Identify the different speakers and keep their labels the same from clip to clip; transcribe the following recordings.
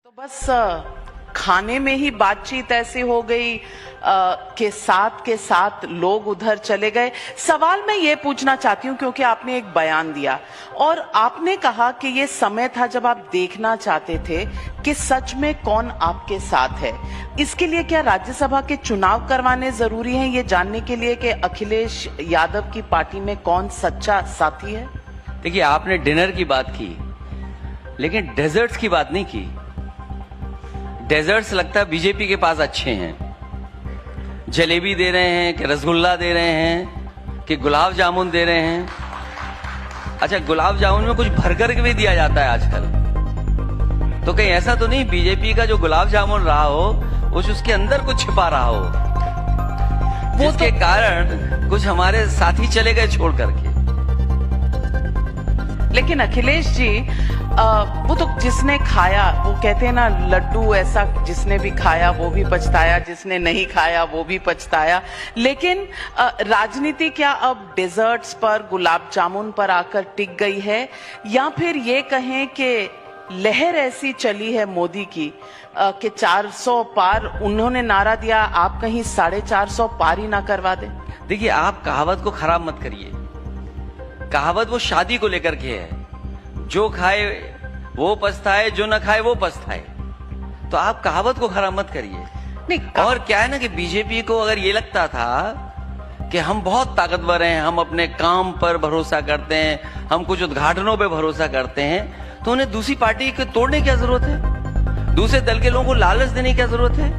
Speaker 1: तो बस खाने में ही बातचीत ऐसी हो गई के साथ लोग उधर चले गए। सवाल मैं ये पूछना चाहती हूँ क्योंकि आपने एक बयान दिया और आपने कहा कि ये समय था जब आप देखना चाहते थे कि सच में कौन आपके साथ है। इसके लिए क्या राज्यसभा के चुनाव करवाने जरूरी हैं ये जानने के लिए कि अखिलेश यादव की पार्टी में कौन सच्चा साथी है?
Speaker 2: देखिए, आपने डिनर की बात की लेकिन डेजर्ट्स की बात नहीं की। डेजर्ट्स लगता है बीजेपी के पास अच्छे हैं। जलेबी दे रहे हैं कि रसगुल्ला दे रहे हैं कि गुलाब जामुन दे रहे हैं। अच्छा, गुलाब जामुन में कुछ भर कर के भी दिया जाता है आजकल। तो कहीं ऐसा तो नहीं बीजेपी का जो गुलाब जामुन रहा हो उसके अंदर कुछ छिपा रहा हो जिसके कारण कुछ हमारे साथी चले गए छोड़ करके।
Speaker 1: लेकिन अखिलेश जी वो तो जिसने खाया, वो कहते हैं ना लड्डू ऐसा, जिसने भी खाया वो भी पछताया, जिसने नहीं खाया वो भी पछताया। लेकिन राजनीति क्या अब डेजर्ट्स पर, गुलाब जामुन पर आकर टिक गई है या फिर ये कहें कि लहर ऐसी चली है मोदी की कि 400 पार उन्होंने नारा दिया, आप कहीं 450 पार ही ना करवा दें?
Speaker 2: देखिए, आप कहावत को खराब मत करिए। कहावत वो शादी को लेकर के है, जो खाए वो पछताए, जो न खाए वो पछताए। तो आप कहावत को खराब मत करिए। नहीं, और क्या है ना कि बीजेपी को अगर ये लगता था कि हम बहुत ताकतवर हैं, हम अपने काम पर भरोसा करते हैं, हम कुछ उद्घाटनों पे भरोसा करते हैं, तो उन्हें दूसरी पार्टी को तोड़ने की क्या जरूरत है? दूसरे दल के लोगों को लालच देने की क्या जरूरत है?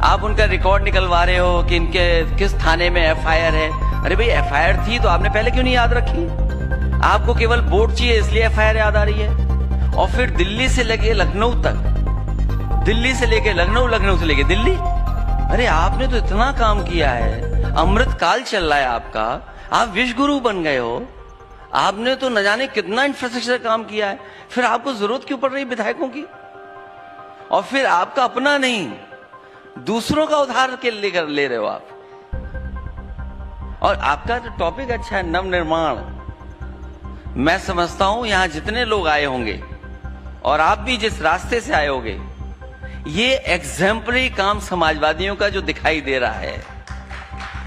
Speaker 2: आप उनका रिकॉर्ड निकलवा रहे हो कि इनके किस थाने में एफआईआर है। अरे भाई, एफआईआर थी तो आपने पहले क्यों नहीं याद रखी? आपको केवल वोट चाहिए इसलिए एफआईआर याद आ रही है। और फिर दिल्ली से लेके लखनऊ तक, दिल्ली से लेके लखनऊ, लखनऊ से लेके दिल्ली। अरे आपने तो इतना काम किया है, अमृत काल चल रहा है आपका, आप विश्व गुरु बन गए हो, आपने तो न जाने कितना इंफ्रास्ट्रक्चर काम किया है। फिर आपको जरूरत क्यों पड़ रही है विधायकों की? और फिर आपका अपना नहीं, दूसरों का उधार के लेकर ले रहे हो आप। और आपका जो टॉपिक अच्छा है, नवनिर्माण, मैं समझता हूं यहां जितने लोग आए होंगे और आप भी जिस रास्ते से आए होंगे, ये एग्जाम्पलरी काम समाजवादियों का जो दिखाई दे रहा है,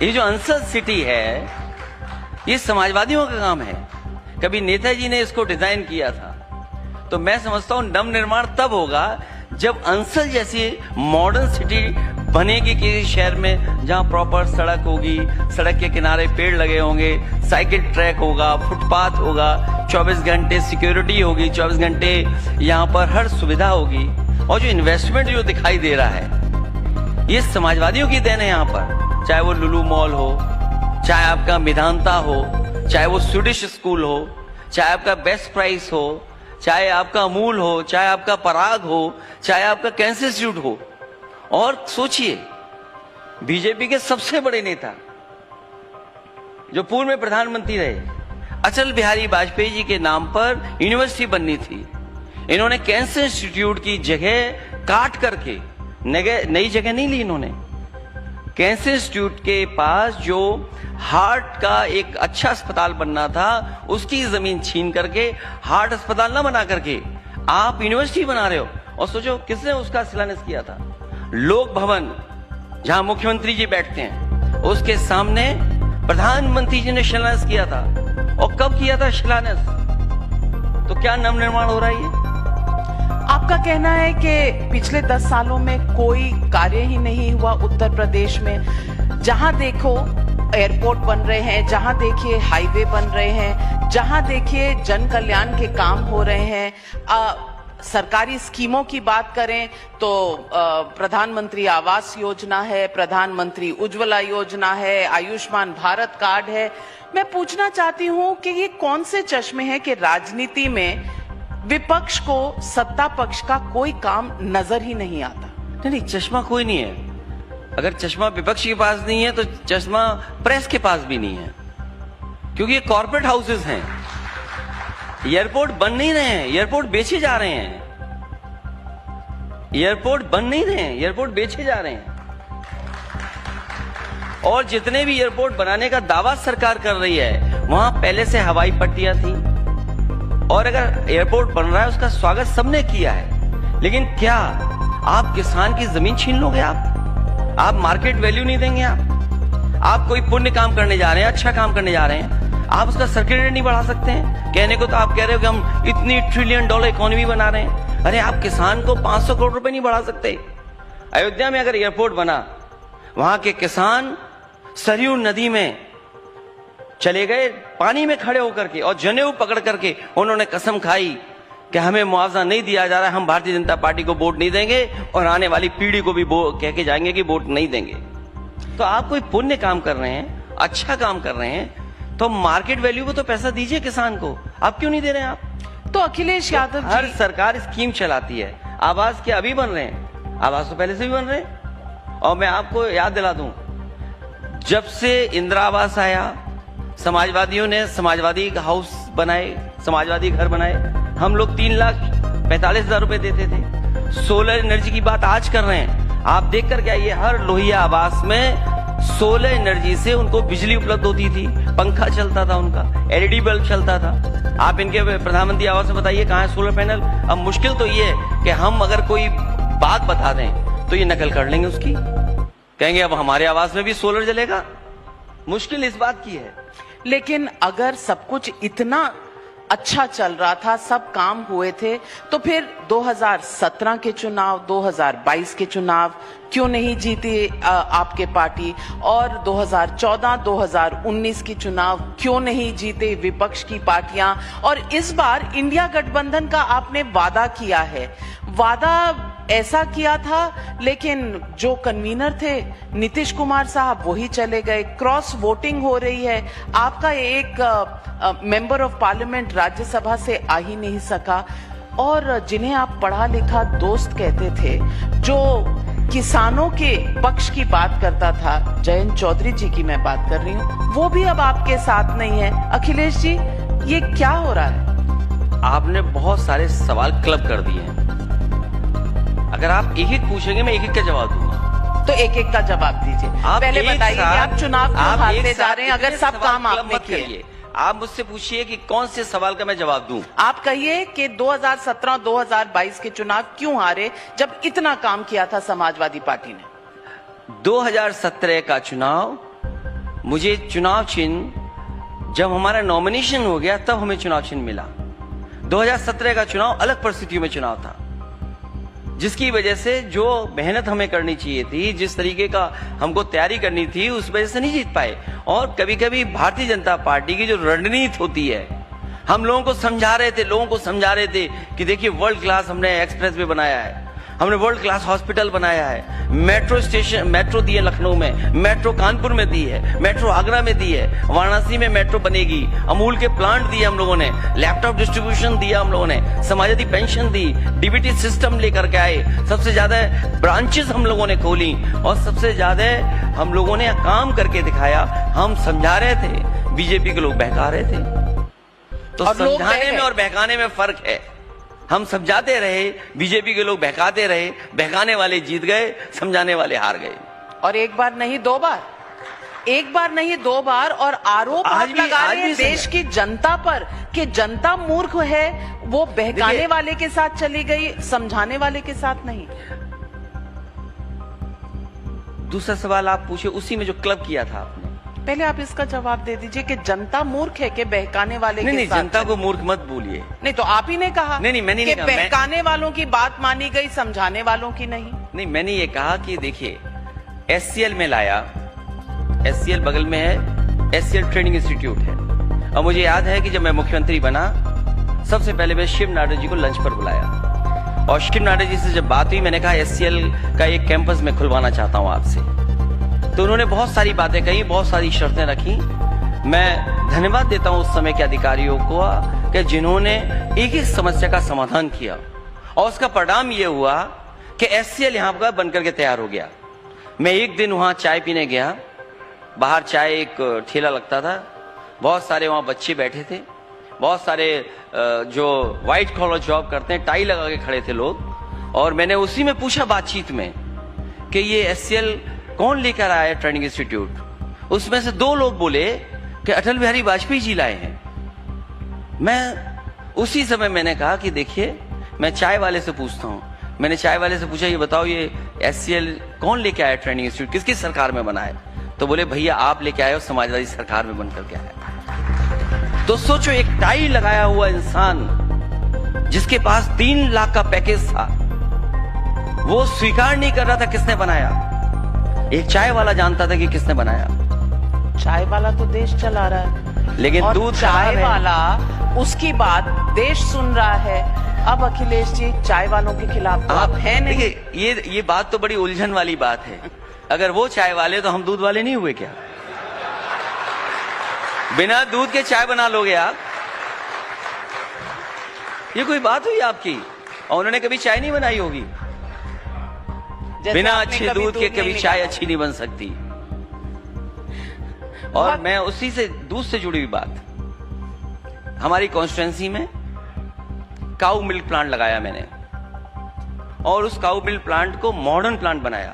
Speaker 2: ये जो अंसद सिटी है, ये समाजवादियों का काम है। कभी नेताजी ने इसको डिजाइन किया था। तो मैं समझता हूं नवनिर्माण तब होगा जब अंसल जैसी मॉडर्न सिटी बनेगी किसी शहर में, जहां प्रॉपर सड़क होगी, सड़क के किनारे पेड़ लगे होंगे, साइकिल ट्रैक होगा, फुटपाथ होगा, 24 घंटे सिक्योरिटी होगी, 24 घंटे यहां पर हर सुविधा होगी। और जो इन्वेस्टमेंट जो दिखाई दे रहा है, ये समाजवादियों की देन है यहां पर। चाहे वो लुलु मॉल हो, चाहे आपका मेदांता हो, चाहे वो स्वीडिश स्कूल हो, चाहे आपका बेस्ट प्राइस हो, चाहे आपका अमूल हो, चाहे आपका पराग हो, चाहे आपका कैंसर इंस्टीट्यूट हो। और सोचिए, बीजेपी के सबसे बड़े नेता जो पूर्व में प्रधानमंत्री रहे, अटल बिहारी वाजपेयी जी के नाम पर यूनिवर्सिटी बननी थी, इन्होंने कैंसर इंस्टीट्यूट की जगह काट करके नई जगह नहीं ली। इन्होंने कैंसर इंस्टीट्यूट के पास जो हार्ट का एक अच्छा अस्पताल बनना था, उसकी जमीन छीन करके हार्ट अस्पताल ना बना करके आप यूनिवर्सिटी बना रहे हो। और सोचो किसने उसका शिलान्यास किया था? लोक भवन, जहां मुख्यमंत्री जी बैठते हैं, उसके सामने प्रधानमंत्री जी ने शिलान्यास किया था। और कब किया था शिलान्यास? तो क्या नवनिर्माण हो रहा है?
Speaker 1: आपका कहना है कि पिछले 10 सालों में कोई कार्य ही नहीं हुआ उत्तर प्रदेश में। जहां देखो एयरपोर्ट बन रहे हैं, जहां देखिए हाईवे बन रहे हैं, जहां देखिए जन कल्याण के काम हो रहे हैं। सरकारी स्कीमों की बात करें तो प्रधानमंत्री आवास योजना है, प्रधानमंत्री उज्ज्वला योजना है, आयुष्मान भारत कार्ड है। मैं पूछना चाहती हूं कि ये कौन से चश्मे हैं कि राजनीति में विपक्ष को सत्ता पक्ष का कोई काम नजर ही नहीं आता?
Speaker 2: नहीं, चश्मा कोई नहीं है। अगर चश्मा विपक्ष के पास नहीं है तो चश्मा प्रेस के पास भी नहीं है, क्योंकि ये कॉर्पोरेट हाउसेस हैं। एयरपोर्ट बन नहीं रहे हैं, एयरपोर्ट बेचे जा रहे हैं। एयरपोर्ट बन नहीं रहे हैं, एयरपोर्ट बेचे जा रहे हैं। और जितने भी एयरपोर्ट बनाने का दावा सरकार कर रही है, वहां पहले से हवाई पट्टियां थी। और अगर एयरपोर्ट बन रहा है उसका स्वागत सबने किया है, लेकिन क्या आप किसान की जमीन छीन लोगे? आप मार्केट वैल्यू नहीं देंगे? आप कोई पुण्य काम करने जा रहे हैं, अच्छा काम करने जा रहे हैं, आप उसका सर्किट रेट नहीं बढ़ा सकते हैं? कहने को तो आप कह रहे हो कि हम इतनी $1 ट्रिलियन इकोनॉमी बना रहे हैं। अरे आप किसान को 500 करोड़ रुपए नहीं बढ़ा सकते? अयोध्या में अगर एयरपोर्ट बना, वहां के किसान सरयू नदी में चले गए, पानी में खड़े होकर के, और जनेऊ पकड़ करके उन्होंने कसम खाई कि हमें मुआवजा नहीं दिया जा रहा है, हम भारतीय जनता पार्टी को वोट नहीं देंगे और आने वाली पीढ़ी को भी कह के जाएंगे कि वोट नहीं देंगे। तो आप कोई पुण्य काम कर रहे हैं, अच्छा काम कर रहे हैं, तो मार्केट वैल्यू को तो पैसा दीजिए किसान को। आप क्यों नहीं दे रहे हैं? आप
Speaker 1: तो अखिलेश यादव
Speaker 2: हर सरकार स्कीम चलाती है। आवास क्या अभी बन रहे हैं? आवास तो पहले से भी बन रहे हैं। और मैं आपको याद दिला दूं, जब से इंदिरा आवास आया, समाजवादियों ने समाजवादी हाउस बनाए, समाजवादी घर बनाए, हम लोग 3,45,000 रुपए देते थे। सोलर एनर्जी की बात आज कर रहे हैं। आप देख कर क्या, ये हर लोहिया आवास में सोलर एनर्जी से उनको बिजली उपलब्ध होती थी, पंखा चलता था उनका, एलईडी बल्ब चलता था। आप इनके प्रधानमंत्री आवास में बताइए कहाँ है सोलर पैनल? अब मुश्किल तो ये है कि हम अगर कोई बात बता दें तो ये नकल कर लेंगे उसकी, कहेंगे अब हमारे आवास में भी सोलर जलेगा। मुश्किल इस बात की है।
Speaker 1: लेकिन अगर सब कुछ इतना अच्छा चल रहा था, सब काम हुए थे, तो फिर 2017 के चुनाव, 2022 के चुनाव क्यों नहीं जीती आपके पार्टी? और 2014, 2019 की चुनाव क्यों नहीं जीते विपक्ष की पार्टियां? और इस बार इंडिया गठबंधन का आपने वादा किया है, वादा ऐसा किया था, लेकिन जो कन्वीनर थे नीतीश कुमार साहब वही चले गए। क्रॉस वोटिंग हो रही है, आपका एक मेंबर ऑफ पार्लियामेंट राज्यसभा से आ ही नहीं सका। और जिन्हें आप पढ़ा लिखा दोस्त कहते थे, जो किसानों के पक्ष की बात करता था, जयंत चौधरी जी की मैं बात कर रही हूँ, वो भी अब आपके साथ नहीं है। अखिलेश जी, ये क्या हो रहा है?
Speaker 2: आपने बहुत सारे सवाल क्लब कर दिए हैं। अगर आप एक एक पूछेंगे, मैं एक एक का जवाब दूंगा।
Speaker 1: तो एक एक का जवाब दीजिए। पहले बताइए कि आप चुनाव क्यों हारते जा रहे हैं, अगर सब काम आपने किए?
Speaker 2: आप मुझसे पूछिए कि कौन से सवाल का मैं जवाब दूं।
Speaker 1: आप कहिए कि 2017, 2022 के चुनाव क्यों हारे, जब इतना काम किया था समाजवादी पार्टी ने?
Speaker 2: 2017 का चुनाव, मुझे चुनाव चिन्ह जब हमारा नॉमिनेशन हो गया तब हमें चुनाव चिन्ह मिला। 2017 का चुनाव अलग परिस्थितियों में चुनाव था, जिसकी वजह से जो मेहनत हमें करनी चाहिए थी, जिस तरीके का हमको तैयारी करनी थी, उस वजह से नहीं जीत पाए। और कभी कभी भारतीय जनता पार्टी की जो रणनीति होती है, हम लोगों को समझा रहे थे कि देखिए वर्ल्ड क्लास हमने एक्सप्रेस वे बनाया है, हमने वर्ल्ड क्लास हॉस्पिटल बनाया है, मेट्रो दी है लखनऊ में, मेट्रो कानपुर में दी है, मेट्रो आगरा में दी है, वाराणसी में मेट्रो बनेगी, अमूल के प्लांट दिए हम लोगों ने, लैपटॉप डिस्ट्रीब्यूशन दिया हम लोगों ने, समाजवादी पेंशन दी, डीबीटी सिस्टम लेकर के आए, सबसे ज्यादा ब्रांचेस हम लोगों ने खोली और सबसे ज्यादा हम लोगों ने काम करके दिखाया। हम समझा रहे थे, बीजेपी के लोग बहका रहे थे। तो समझाने में और बहकाने में फर्क है। हम समझाते रहे, बीजेपी के लोग बहकाते रहे, बहकाने वाले जीत गए, समझाने वाले हार गए।
Speaker 1: और एक बार नहीं दो बार, एक बार नहीं दो बार। और आरोप आप लगा रहे हैं देश की जनता पर कि जनता मूर्ख है, वो बहकाने वाले के साथ चली गई, समझाने वाले के साथ नहीं।
Speaker 2: दूसरा सवाल आप पूछे, उसी में जो क्लब किया था आपने।
Speaker 1: पहले आप इसका जवाब दे दीजिए कि जनता मूर्ख है कि बहकाने वाले के साथ?
Speaker 2: जनता को मूर्ख मत बोलिए।
Speaker 1: नहीं तो आप ही ने कहा।
Speaker 2: नहीं, मैंने नहीं कहा।
Speaker 1: बहकाने वालों की बात मानी गई, समझाने वालों की नहीं।
Speaker 2: नहीं, मैंने ये कहा कि देखिए, एससीएल में लाया, एससीएल बगल में है, एससीएल ट्रेनिंग इंस्टीट्यूट है। और मुझे याद है कि जब मैं मुख्यमंत्री बना, सबसे पहले मैं शिव नाडर जी को लंच पर बुलाया और शिव नाडर जी से जब बात हुई, मैंने कहा एससीएल का एक कैंपस में खुलवाना चाहता हूं आपसे। तो उन्होंने बहुत सारी बातें कही, बहुत सारी शर्तें रखी। मैं धन्यवाद देता हूं उस समय के अधिकारियों को कि जिन्होंने एक एक समस्या का समाधान किया और उसका परिणाम यह हुआ कि एससीएल यहां का बनकर के तैयार हो गया। मैं एक दिन वहां चाय पीने गया, बाहर चाय एक ठेला लगता था, बहुत सारे वहां बच्चे बैठे थे, बहुत सारे जो व्हाइट कॉलर जॉब करते हैं, टाई लगा के खड़े थे लोग। और मैंने उसी में पूछा बातचीत में कि ये एससीएल कौन लेकर आया ट्रेनिंग इंस्टीट्यूट? उसमें से 2 लोग बोले कि अटल बिहारी वाजपेयी जी लाए हैं। मैं उसी समय मैंने कहा कि देखिए, मैं चाय वाले से पूछता हूं, मैंने चाय वाले से पूछा, ये बताओ ये SCL कौन लेके आया ट्रेनिंग इंस्टीट्यूट, किसकी सरकार में बना है? तो बोले भैया आप लेके आए हो, समाजवादी सरकार में बनकर के आया। तो सोचो, एक टाई लगाया हुआ इंसान जिसके पास 3 लाख का पैकेज था, वो स्वीकार नहीं कर रहा था किसने बनाया। एक चाय वाला जानता था कि किसने बनाया।
Speaker 1: चाय वाला तो देश चला रहा है,
Speaker 2: लेकिन
Speaker 1: और
Speaker 2: दूध
Speaker 1: चाय वाला उसकी बात देश सुन रहा है। अब अखिलेश जी, चाय वालों के खिलाफ तो आप हैं नहीं।
Speaker 2: देखिए, ये बात तो बड़ी उलझन वाली बात है। अगर वो चाय वाले तो हम दूध वाले नहीं हुए क्या? बिना दूध के चाय बना लोगे आप? ये कोई बात हुई आपकी? और उन्होंने कभी चाय नहीं बनाई होगी। बिना अच्छे दूध के कभी चाय अच्छी नहीं बन सकती। और मैं उसी से, दूध से जुड़ी हुई बात, हमारी कॉन्स्टिट्यूएंसी में काऊ मिल्क प्लांट लगाया मैंने, और उस काऊ मिल्क प्लांट को मॉडर्न प्लांट बनाया।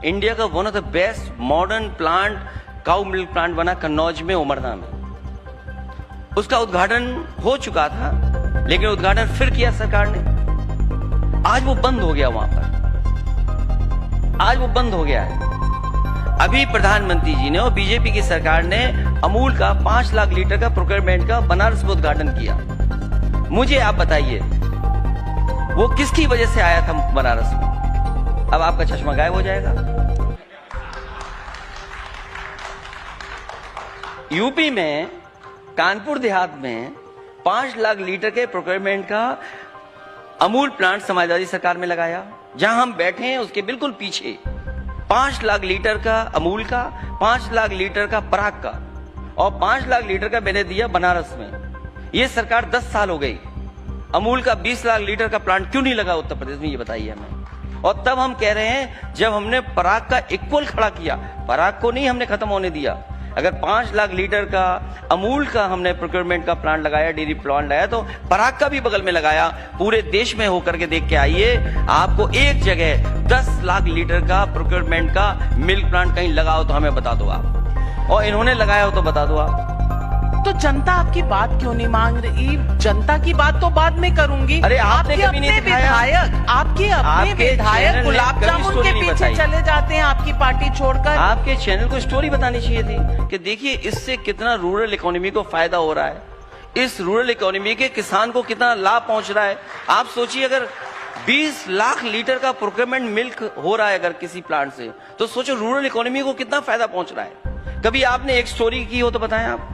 Speaker 2: इंडिया का one of the best modern plant, cow milk plant बना कन्नौज में, उमरना में। उसका उद्घाटन हो चुका था, लेकिन उद्घाटन फिर किया सरकार ने। आज वो बंद हो गया वहां पर, आज वो बंद हो गया है। अभी प्रधानमंत्री जी ने और बीजेपी की सरकार ने अमूल का 5 लाख लीटर का प्रोक्योरमेंट का बनारस में उद्घाटन किया। मुझे आप बताइए, वो किसकी वजह से आया था बनारस में? अब आपका चश्मा गायब हो जाएगा। यूपी में कानपुर देहात में 5 लाख लीटर के प्रोक्योरमेंट का अमूल प्लांट समाजवादी सरकार में लगाया। जहां हम बैठे हैं उसके बिल्कुल पीछे 5 लाख लीटर का अमूल का, 5 लाख लीटर का पराग का, और 5 लाख लीटर का मैंने दिया बनारस में। ये सरकार 10 साल हो गई। अमूल का 20 लाख लीटर का प्लांट क्यों नहीं लगा उत्तर प्रदेश में, ये बताइए हमें। और तब हम कह रहे हैं, जब हमने पराग का इक्वल खड़ा किया, पराग को नहीं हमने खत्म होने दिया। अगर 5 लाख लीटर का अमूल का हमने प्रोक्योरमेंट का प्लांट लगाया, डेयरी प्लांट लगाया, तो पराग का भी बगल में लगाया। पूरे देश में होकर के देख के आइए, आपको एक जगह 10 लाख लीटर का प्रोक्योरमेंट का मिल्क प्लांट कहीं लगा हो तो हमें बता दो आप, और इन्होंने लगाया हो तो बता दो आप।
Speaker 1: तो जनता आपकी बात क्यों नहीं मांग रही? जनता की बात तो बाद में करूंगी।
Speaker 2: अरे आपने कभी नहीं दिखाया।
Speaker 1: आपके अपने विधायक गुलाब जामुन के पीछे चले जाते हैं आपकी पार्टी छोड़कर।
Speaker 2: आपके चैनल को स्टोरी बतानी चाहिए थी कि देखिए इससे कितना रूरल इकोनॉमी को फायदा हो रहा है, इस रूरल इकोनॉमी के किसान को कितना लाभ पहुंच रहा है। आप सोचिए, अगर 20 लाख लीटर का प्रोक्योरमेंट मिल्क हो रहा है अगर किसी प्लांट से, तो सोचो रूरल इकोनॉमी को कितना फायदा पहुंच रहा है। कभी आपने एक स्टोरी की हो तो बताएं आप।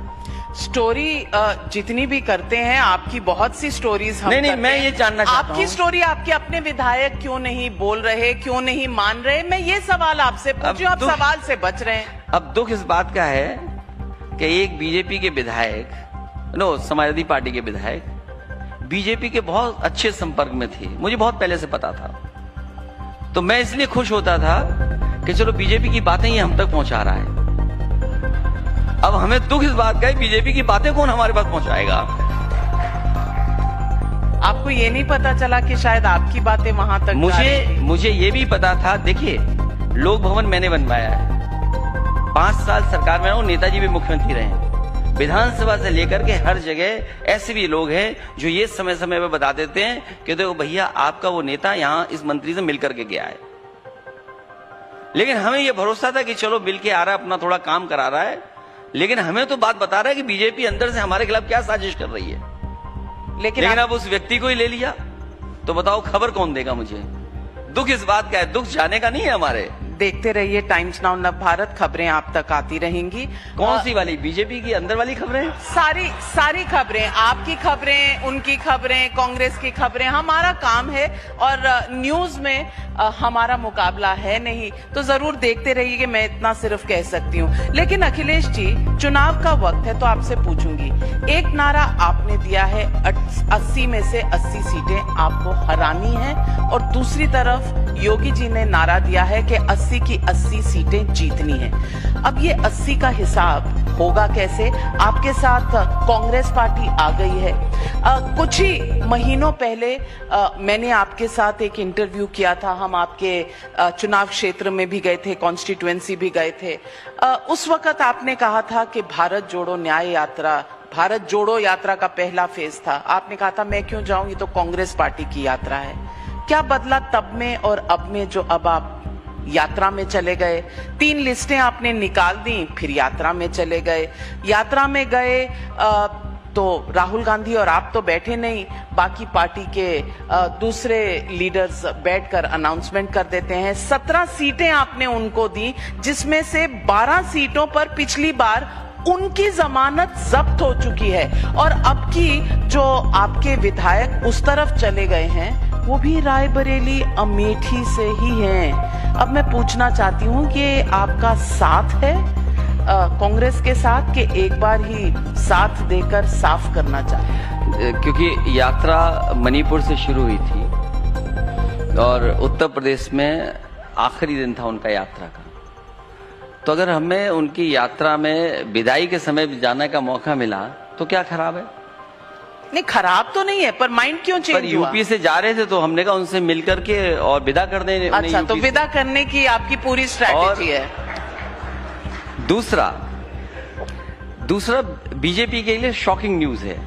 Speaker 1: स्टोरी जितनी भी करते हैं, आपकी बहुत सी स्टोरीज हम
Speaker 2: नहीं, मैं ये जानना चाहता हूं,
Speaker 1: आपकी स्टोरी आपके अपने विधायक क्यों नहीं बोल रहे, क्यों नहीं मान रहे? मैं ये सवाल आपसे पूछूं, आप सवाल से बच रहे हैं।
Speaker 2: अब दुख इस बात का है कि एक बीजेपी के विधायक, समाजवादी पार्टी के विधायक बीजेपी के बहुत अच्छे संपर्क में थे, मुझे बहुत पहले से पता था। तो मैं इसलिए खुश होता था कि चलो बीजेपी की बातें ये हम तक पहुंचा रहा है। अब हमें दुख इस बात का है, बीजेपी की बातें कौन हमारे पास पहुंचाएगा?
Speaker 1: आपको ये नहीं पता चला कि शायद आपकी बातें वहां तक?
Speaker 2: मुझे ये भी पता था। देखिए, लोक भवन मैंने बनवाया है, 5 साल सरकार में हूं, नेताजी भी मुख्यमंत्री रहे। विधानसभा से लेकर के हर जगह ऐसे भी लोग हैं जो ये समय समय पर बता देते हैं कि देखो भैया, आपका वो नेता यहाँ इस मंत्री से मिलकर के गया है। लेकिन हमें ये भरोसा था कि चलो मिल के आ रहा है, अपना थोड़ा काम करा रहा है, लेकिन हमें तो बात बता रहा है कि बीजेपी अंदर से हमारे खिलाफ क्या साजिश कर रही है। लेकिन अब उस व्यक्ति को ही ले लिया, तो बताओ खबर कौन देगा मुझे? दुख इस बात का है, दुख जाने का नहीं है हमारे।
Speaker 1: देखते रहिए टाइम्स नाउ नव भारत, खबरें आप तक आती रहेंगी।
Speaker 2: कौन सी वाली? बीजेपी की अंदर वाली खबरें?
Speaker 1: सारी खबरें, आपकी खबरें, उनकी खबरें, कांग्रेस की खबरें, हमारा काम है। और न्यूज में हमारा मुकाबला है नहीं, तो जरूर देखते रहिए। मैं इतना सिर्फ कह सकती हूँ। लेकिन अखिलेश जी, चुनाव का वक्त है तो आपसे पूछूंगी, एक नारा आपने दिया है 80 में से 80 सीटें आपको हरानी है, और दूसरी तरफ योगी जी ने नारा दिया है कि 80 की 80 सीटें जीतनी है। अब ये 80 का हिसाब होगा कैसे? आपके साथ कांग्रेस पार्टी आ गई है। कुछ ही महीनों पहले मैंने आपके साथ एक इंटरव्यू किया था, हम आपके चुनाव क्षेत्र में भी गए थे, कॉन्स्टिट्यूएंसी भी गए थे। उस वक्त आपने कहा था कि भारत जोड़ो न्याय यात्रा, भारत जोड़ो यात्रा का पहला फेज था। आपने कहा था मैं क्यों जाऊं, ये तो कांग्रेस पार्टी की यात्रा है। क्या बदला तब में और अब में जो अब आप यात्रा में चले गए? 3 लिस्टें आपने निकाल दी, फिर यात्रा में चले गए। यात्रा में गए तो राहुल गांधी और आप तो बैठे नहीं, बाकी पार्टी के दूसरे लीडर्स बैठकर अनाउंसमेंट कर देते हैं। 17 सीटें आपने उनको दी, जिसमें से 12 सीटों पर पिछली बार उनकी जमानत जब्त हो चुकी है, और अब की जो आपके विधायक उस तरफ चले गए हैं वो भी रायबरेली अमेठी से ही हैं। अब मैं पूछना चाहती हूँ कि आपका साथ है कांग्रेस के साथ, कि एक बार ही साथ देकर साफ करना चाहते?
Speaker 2: क्योंकि यात्रा मणिपुर से शुरू हुई थी और उत्तर प्रदेश में आखिरी दिन था उनका यात्रा का, तो अगर हमें उनकी यात्रा में विदाई के समय भी जाने का मौका मिला तो क्या खराब है?
Speaker 1: नहीं, खराब तो नहीं है, पर माइंड क्यों चेंज हुआ?
Speaker 2: यूपी से जा रहे थे तो हमने कहा उनसे मिलकर के और विदा कर दें।
Speaker 1: अच्छा, तो विदा करने की आपकी पूरी स्ट्रैटेजी है।
Speaker 2: दूसरा बीजेपी के लिए शॉकिंग न्यूज है।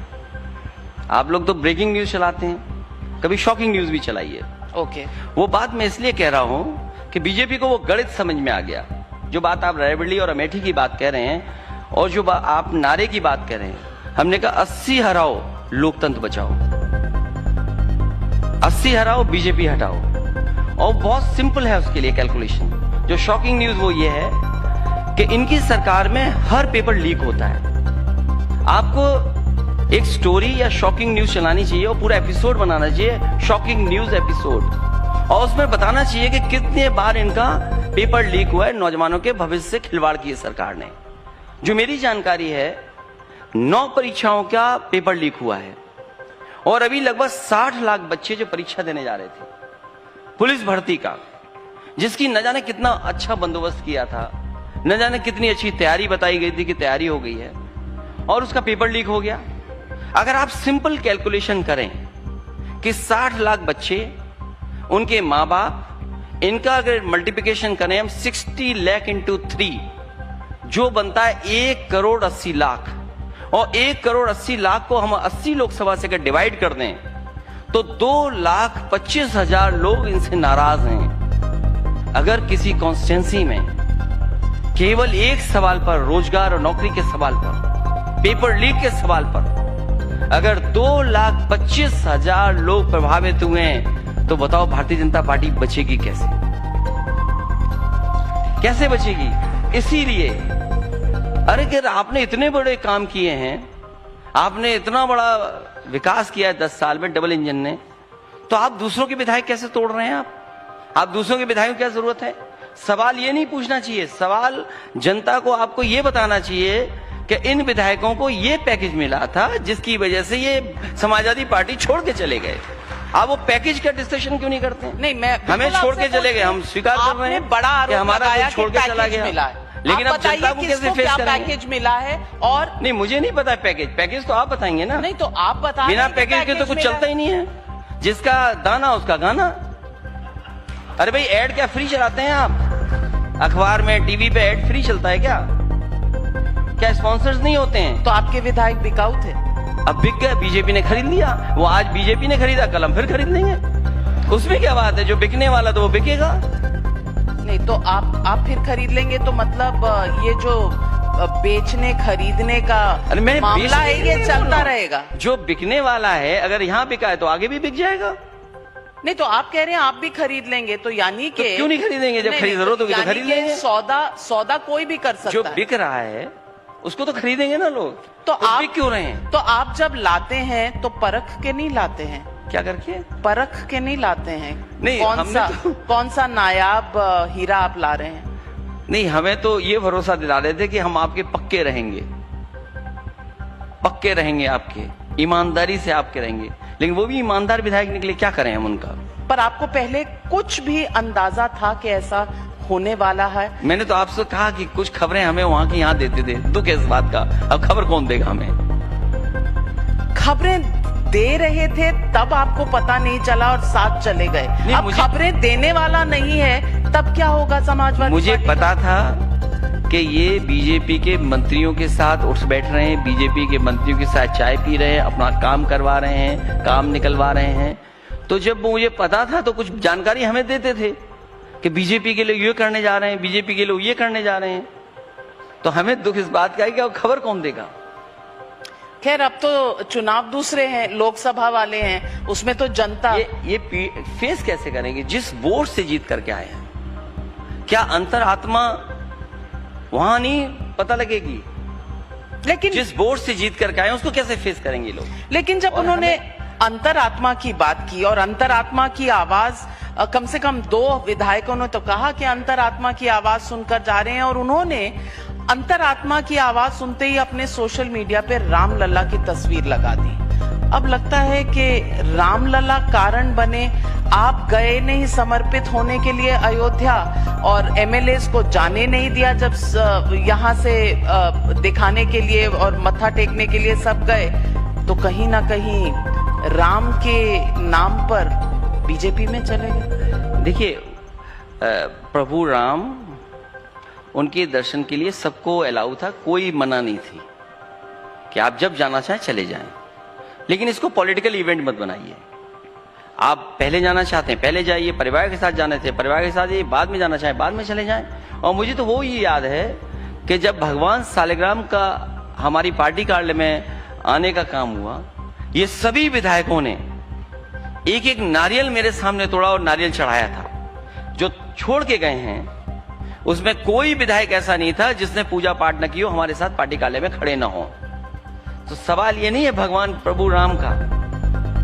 Speaker 2: आप लोग तो ब्रेकिंग न्यूज चलाते हैं, कभी शॉकिंग न्यूज भी चलाइए।
Speaker 1: ओके,
Speaker 2: वो बात मैं इसलिए कह रहा हूं कि बीजेपी को वो गणित समझ में आ गया। जो बात आप रायबरेली और अमेठी की बात कह रहे हैं और जो आप नारे की बात कह रहे हैं, हमने कहा 80 हराओ लोकतंत्र बचाओ, 80 हराओ बीजेपी हटाओ, और बहुत सिंपल है उसके लिए कैलकुलेशन। जो शॉकिंग न्यूज वो ये है कि इनकी सरकार में हर पेपर लीक होता है। आपको एक स्टोरी या शॉकिंग न्यूज चलानी चाहिए और पूरा एपिसोड बनाना चाहिए, शॉकिंग न्यूज एपिसोड, और उसमें बताना चाहिए कि कितने बार इनका पेपर लीक हुआ है, नौजवानों के भविष्य से खिलवाड़ की सरकार ने। जो मेरी जानकारी है 9 परीक्षाओं का पेपर लीक हुआ है, और अभी लगभग 60 लाख बच्चे जो परीक्षा देने जा रहे थे पुलिस भर्ती का, जिसकी न जाने कितना अच्छा बंदोबस्त किया था, न जाने कितनी अच्छी तैयारी बताई गई थी कि तैयारी हो गई है, और उसका पेपर लीक हो गया। अगर आप सिंपल कैलकुलेशन करें कि 60 लाख बच्चे, उनके मां बाप, इनका अगर मल्टीप्लिकेशन करें हम 60 लाख इंटू 3, जो बनता है 1 करोड़ 80 लाख, और 1 करोड़ 80 लाख को हम 80 लोकसभा से अगर डिवाइड कर दें तो 2,25,000 लोग इनसे नाराज हैं। अगर किसी कॉन्स्टिट्यूंसी में केवल एक सवाल पर, रोजगार और नौकरी के सवाल पर, पेपर लीक के सवाल पर, अगर 2,25,000 लोग प्रभावित हुए हैं, तो बताओ भारतीय जनता पार्टी बचेगी कैसे? कैसे बचेगी? इसीलिए अरे कि आपने इतने बड़े काम किए हैं, आपने इतना बड़ा विकास किया है 10 साल में डबल इंजन ने, तो आप दूसरों के विधायक कैसे तोड़ रहे हैं? आप दूसरों के विधायकों की क्या जरूरत है? सवाल ये नहीं पूछना चाहिए, सवाल जनता को आपको ये बताना चाहिए कि इन विधायकों को ये पैकेज मिला था जिसकी वजह से ये समाजवादी पार्टी छोड़ के चले गए। आप वो पैकेज का डिस्कशन क्यों नहीं करते?
Speaker 1: नहीं, मैं
Speaker 2: हमें छोड़ के चले गए, हम स्वीकार कर रहे हैं
Speaker 1: बड़ा आरोप
Speaker 2: हमारा
Speaker 1: लगाया
Speaker 2: छोड़ के चला गया, लेकिन अब जनता को कैसे फेस करेंगे?
Speaker 1: पैकेज मिला है और
Speaker 2: नहीं, मुझे नहीं पता पैकेज तो आप बताएंगे ना।
Speaker 1: नहीं तो आप बता,
Speaker 2: बिना पैकेज के तो कुछ चलता ही नहीं है, जिसका दाना उसका गाना। अरे भाई, एड क्या फ्री चलाते हैं आप? अखबार में, टीवी पे एड फ्री चलता है क्या? क्या स्पॉन्सर्स नहीं होते हैं?
Speaker 1: तो आपके विधायक बिकाऊ थे,
Speaker 2: अब बिक गए, बीजेपी ने खरीद लिया। वो आज बीजेपी ने खरीदा, कल हम फिर खरीद लेंगे, उसमें क्या बात है? जो बिकने वाला तो वो बिकेगा।
Speaker 1: नहीं तो आप फिर खरीद लेंगे, तो मतलब ये जो बेचने खरीदने का मामला है ये चलता रहेगा।
Speaker 2: जो बिकने वाला है अगर यहाँ बिका है तो आगे भी बिक जाएगा।
Speaker 1: नहीं तो आप कह रहे हैं आप भी खरीद लेंगे, तो यानी कि
Speaker 2: तो क्यों नहीं खरीदेंगे? जब खरीद जरूरत होगी तो खरीद लेंगे।
Speaker 1: सौदा कोई भी कर सकता है।
Speaker 2: जो बिक रहा है उसको तो खरीदेंगे ना लोग।
Speaker 1: तो आप
Speaker 2: बिक क्यों रहे हैं?
Speaker 1: तो आप जब लाते हैं तो परख के नहीं लाते हैं?
Speaker 2: क्या करके?
Speaker 1: परख के नहीं लाते हैं?
Speaker 2: नहीं,
Speaker 1: कौन सा नायाब हीरा आप ला रहे हैं?
Speaker 2: नहीं, हमें तो ये भरोसा दिला रहे थे कि हम आपके पक्के रहेंगे, पक्के रहेंगे, आपके ईमानदारी से आपके रहेंगे, लेकिन वो भी ईमानदार विधायक निकले, क्या करें हम उनका?
Speaker 1: पर आपको पहले कुछ भी अंदाजा था कि ऐसा होने वाला है?
Speaker 2: मैंने तो आपसे कहा कि कुछ खबरें हमें वहां की यहाँ देते थे, दुख है इस बात का। अब खबर कौन देगा हमें?
Speaker 1: खबरें दे रहे थे तब आपको पता नहीं चला और साथ चले गए। अब खबरें देने वाला नहीं है तब क्या होगा समाजवादी?
Speaker 2: मुझे पता था कि ये बीजेपी के मंत्रियों के साथ उठ बैठ रहे हैं, बीजेपी के मंत्रियों के साथ चाय पी रहे हैं, अपना काम करवा रहे हैं, काम निकलवा रहे हैं, तो जब मुझे पता था तो कुछ जानकारी हमें देते थे कि बीजेपी के लोग ये करने जा रहे हैं, बीजेपी के लोग ये करने जा रहे हैं। तो हमें दुख इस बात का है कि खबर कौन देगा।
Speaker 1: खैर, अब तो चुनाव दूसरे हैं, लोकसभा वाले हैं, उसमें तो जनता
Speaker 2: ये फेस कैसे करेंगे जिस वोट से जीत करके आए हैं? क्या अंतरात्मा वहां नहीं पता लगेगी?
Speaker 1: लेकिन
Speaker 2: जिस वोट से जीत करके आए हैं उसको कैसे फेस करेंगे लोग?
Speaker 1: लेकिन जब उन्होंने अंतरात्मा की बात की और अंतरात्मा की आवाज, कम से कम 2 विधायकों ने तो कहा कि अंतरात्मा की आवाज सुनकर जा रहे हैं, और उन्होंने अंतरात्मा की आवाज सुनते ही अपने सोशल मीडिया पे रामलला की तस्वीर लगा दी। अब लगता है कि रामलला कारण बने। आप गए नहीं समर्पित होने के लिए अयोध्या, और एमएलएस को जाने नहीं दिया जब यहाँ से दिखाने के लिए और मत्था टेकने के लिए सब गए, तो कहीं ना कहीं राम के नाम पर बीजेपी में चले गए।
Speaker 2: देखिए, प्रभु राम, उनके दर्शन के लिए सबको अलाउ था, कोई मना नहीं थी कि आप जब जाना चाहें चले जाएं। लेकिन इसको पॉलिटिकल इवेंट मत बनाइए। आप पहले जाना चाहते हैं पहले जाइए, परिवार के साथ जाने थे परिवार के साथ जाइए, बाद में जाना चाहें बाद में चले जाएं। और मुझे तो वो ही याद है कि जब भगवान सालिग्राम का हमारी पार्टी कार्यालय में आने का काम हुआ, ये सभी विधायकों ने एक एक नारियल मेरे सामने तोड़ा और नारियल चढ़ाया था। जो छोड़ के गए हैं उसमें कोई विधायक ऐसा नहीं था जिसने पूजा पाठ न की हो, हमारे साथ पार्टी कार्यालय में खड़े न हो। तो सवाल ये नहीं है भगवान प्रभु राम का,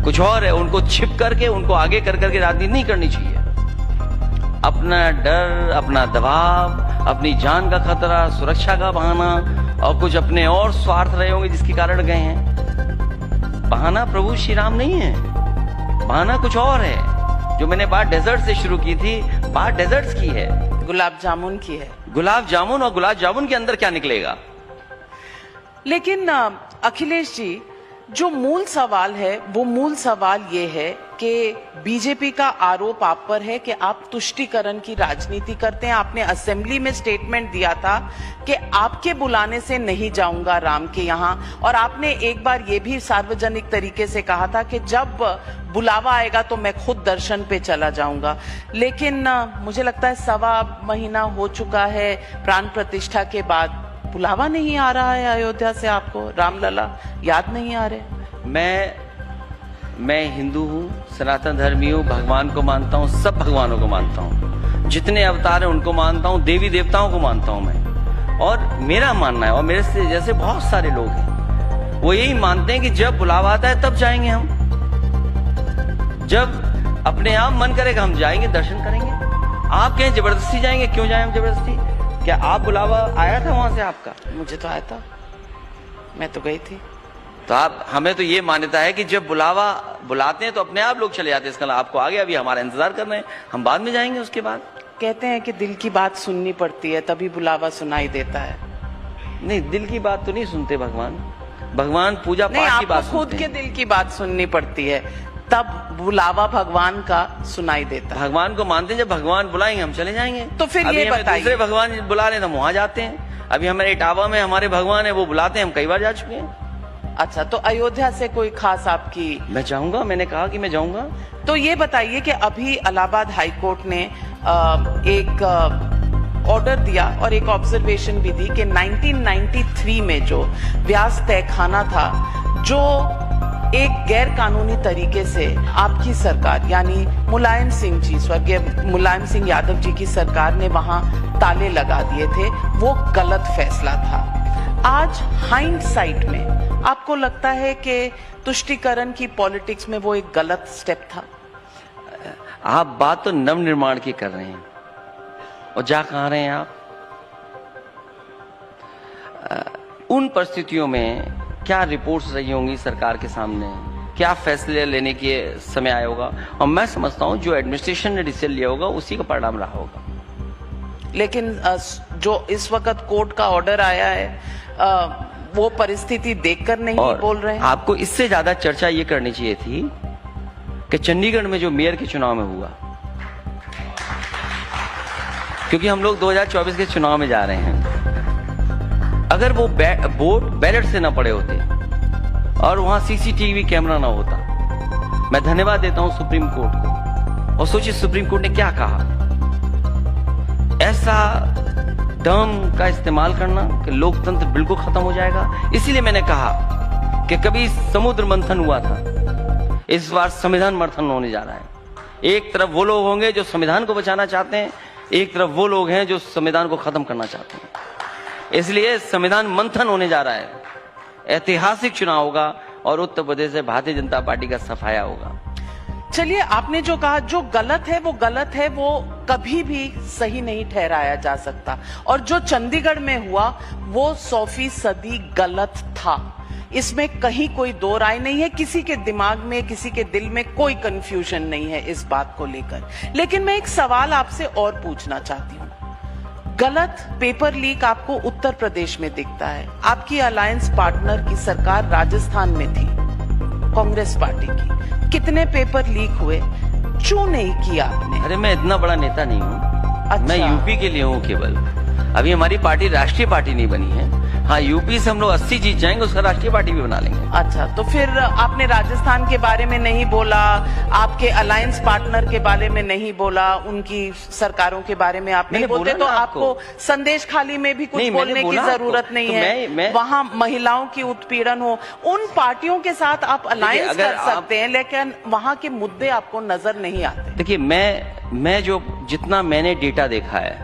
Speaker 2: कुछ और है। उनको छिप करके, उनको आगे कर करके राजनीति नहीं करनी चाहिए। अपना डर, अपना दबाव, अपनी जान का खतरा, सुरक्षा का बहाना और कुछ अपने और स्वार्थ रहे होंगे जिसके कारण गए हैं। बहाना प्रभु श्री राम नहीं है, बहाना कुछ और है। जो मैंने बात डेजर्ट से शुरू की थी, बात डेजर्ट्स की है,
Speaker 1: गुलाब जामुन की है।
Speaker 2: गुलाब जामुन, और गुलाब जामुन के अंदर क्या निकलेगा?
Speaker 1: लेकिन अखिलेश जी, जो मूल सवाल है वो मूल सवाल ये है कि बीजेपी का आरोप आप पर है कि आप तुष्टीकरण की राजनीति करते हैं। आपने असेंबली में स्टेटमेंट दिया था कि आपके बुलाने से नहीं जाऊंगा राम के यहाँ, और आपने एक बार ये भी सार्वजनिक तरीके से कहा था कि जब बुलावा आएगा तो मैं खुद दर्शन पे चला जाऊंगा। लेकिन मुझे लगता है 1.25 महीना हो चुका है प्राण प्रतिष्ठा के बाद, बुलावा नहीं आ रहा है अयोध्या से आपको, रामलला याद नहीं आ रहे।
Speaker 2: मैं हिंदू हूँ, सनातन धर्मी हूँ, भगवान को मानता हूँ, सब भगवानों को मानता हूँ, जितने अवतार हैं उनको मानता हूँ, देवी देवताओं को मानता हूँ मैं। और मेरा मानना है, और मेरे से जैसे बहुत सारे लोग हैं, वो यही मानते हैं कि जब बुलावा आता है तब जाएंगे हम। जब अपने आप मन करेगा हम जाएंगे, दर्शन करेंगे। आप कहें जबरदस्ती जाएंगे, क्यों जाए हम जबरदस्ती? क्या आप बुलावा आया था वहां से आपका?
Speaker 1: मुझे तो आया था, मैं तो गई थी।
Speaker 2: तो आप, हमें तो ये मान्यता है कि जब बुलावा बुलाते हैं तो अपने आप लोग चले जाते हैं। इसका आपको आ गया, अभी हमारा इंतजार कर रहे हैं, हम बाद में जाएंगे उसके बाद।
Speaker 1: कहते हैं कि दिल की बात सुननी पड़ती है तभी बुलावा सुनाई देता है।
Speaker 2: नहीं, दिल की बात तो नहीं सुनते भगवान। भगवान पूजा पाठ की बात सुनते हैं।
Speaker 1: खुद के दिल की बात सुननी पड़ती है, तब बुलावा भगवान का सुनाई देता है।
Speaker 2: भगवान को मानते हैं, जब भगवान बुलाएंगे हम चले जाएंगे।
Speaker 1: तो फिर ये बताइए,
Speaker 2: दूसरे भगवान बुला रहे हैं तो वहां जाते हैं। अभी हमारे इटावा में हमारे भगवान है, वो बुलाते हैं, हम कई बार जा चुके हैं।
Speaker 1: अच्छा, तो अयोध्या से कोई खास आपकी?
Speaker 2: मैं जाऊंगा, मैंने कहा कि मैं जाऊंगा।
Speaker 1: तो ये बताइए कि अभी इलाहाबाद हाई कोर्ट ने एक ऑर्डर दिया और एक ऑब्जर्वेशन भी दी कि 1993 में जो व्यास तहखाना था, जो एक गैर कानूनी तरीके से आपकी सरकार यानी मुलायम सिंह जी, स्वर्गीय मुलायम सिंह यादव जी की सरकार ने वहां ताले लगा दिए थे, वो गलत फैसला था। आज हाइंडसाइट में आपको लगता है कि तुष्टीकरण की पॉलिटिक्स में वो एक गलत स्टेप था?
Speaker 2: आप बात तो नवनिर्माण की कर रहे हैं और जा कहां रहे हैं आप? उन परिस्थितियों में क्या रिपोर्ट्स रही होंगी सरकार के सामने, क्या फैसले लेने के समय आया होगा, और मैं समझता हूं जो एडमिनिस्ट्रेशन ने डिसीजन लिया होगा उसी का परिणाम रहा होगा।
Speaker 1: लेकिन जो इस वक्त कोर्ट का ऑर्डर आया है, वो परिस्थिति देखकर नहीं बोल रहे हैं?
Speaker 2: आपको इससे ज्यादा चर्चा ये करनी चाहिए थी कि चंडीगढ़ में जो मेयर के चुनाव में हुआ, क्योंकि हम लोग 2024 के चुनाव में जा रहे हैं। अगर वो वोट बैलेट से ना पड़े होते और वहां सीसीटीवी कैमरा ना होता मैं धन्यवाद देता हूं सुप्रीम कोर्ट को। और सोचिए सुप्रीम कोर्ट ने क्या कहा, ऐसा टर्म का इस्तेमाल करना कि लोकतंत्र बिल्कुल खत्म हो जाएगा। इसीलिए मैंने कहा कि कभी समुद्र मंथन हुआ था, इस बार संविधान मंथन होने जा रहा है। एक तरफ वो लोग होंगे जो संविधान को बचाना चाहते हैं, एक तरफ वो लोग हैं जो संविधान को खत्म करना चाहते हैं। इसलिए संविधान मंथन होने जा रहा है, ऐतिहासिक चुनाव होगा और उत्तर प्रदेश से भारतीय जनता पार्टी का सफाया होगा।
Speaker 1: चलिए, आपने जो कहा जो गलत है वो गलत है, वो कभी भी सही नहीं ठहराया जा सकता। और जो चंडीगढ़ में हुआ वो 100% गलत था, इसमें कहीं कोई दो राय नहीं है। किसी के दिमाग में, किसी के दिल में कोई कंफ्यूजन नहीं है इस बात को लेकर। लेकिन मैं एक सवाल आपसे और पूछना चाहती हूँ। गलत पेपर लीक आपको उत्तर प्रदेश में दिखता है, आपकी अलायंस पार्टनर की सरकार राजस्थान में थी, कांग्रेस पार्टी की। कितने पेपर लीक हुए, क्यों नहीं किया आपने?
Speaker 2: अरे मैं इतना बड़ा नेता नहीं हूँ।
Speaker 1: अच्छा।
Speaker 2: मैं यूपी के लिए हूँ केवल। अभी हमारी पार्टी राष्ट्रीय पार्टी नहीं बनी है। हाँ, यूपी से हम लोग 80 जीत जाएंगे, उसका राष्ट्रीय पार्टी भी बना लेंगे।
Speaker 1: अच्छा, तो फिर आपने राजस्थान के बारे में नहीं बोला, आपके अलायंस पार्टनर के बारे में नहीं बोला, उनकी सरकारों के बारे में आप नहीं बोलते, तो आपको संदेश खाली में भी कुछ बोलने की जरूरत नहीं है। वहाँ महिलाओं की उत्पीड़न हो, उन पार्टियों के साथ आप अलायंस कर सकते हैं, लेकिन वहाँ के मुद्दे आपको नजर नहीं आते।
Speaker 2: देखिए, मैं जो जितना मैंने डेटा देखा है,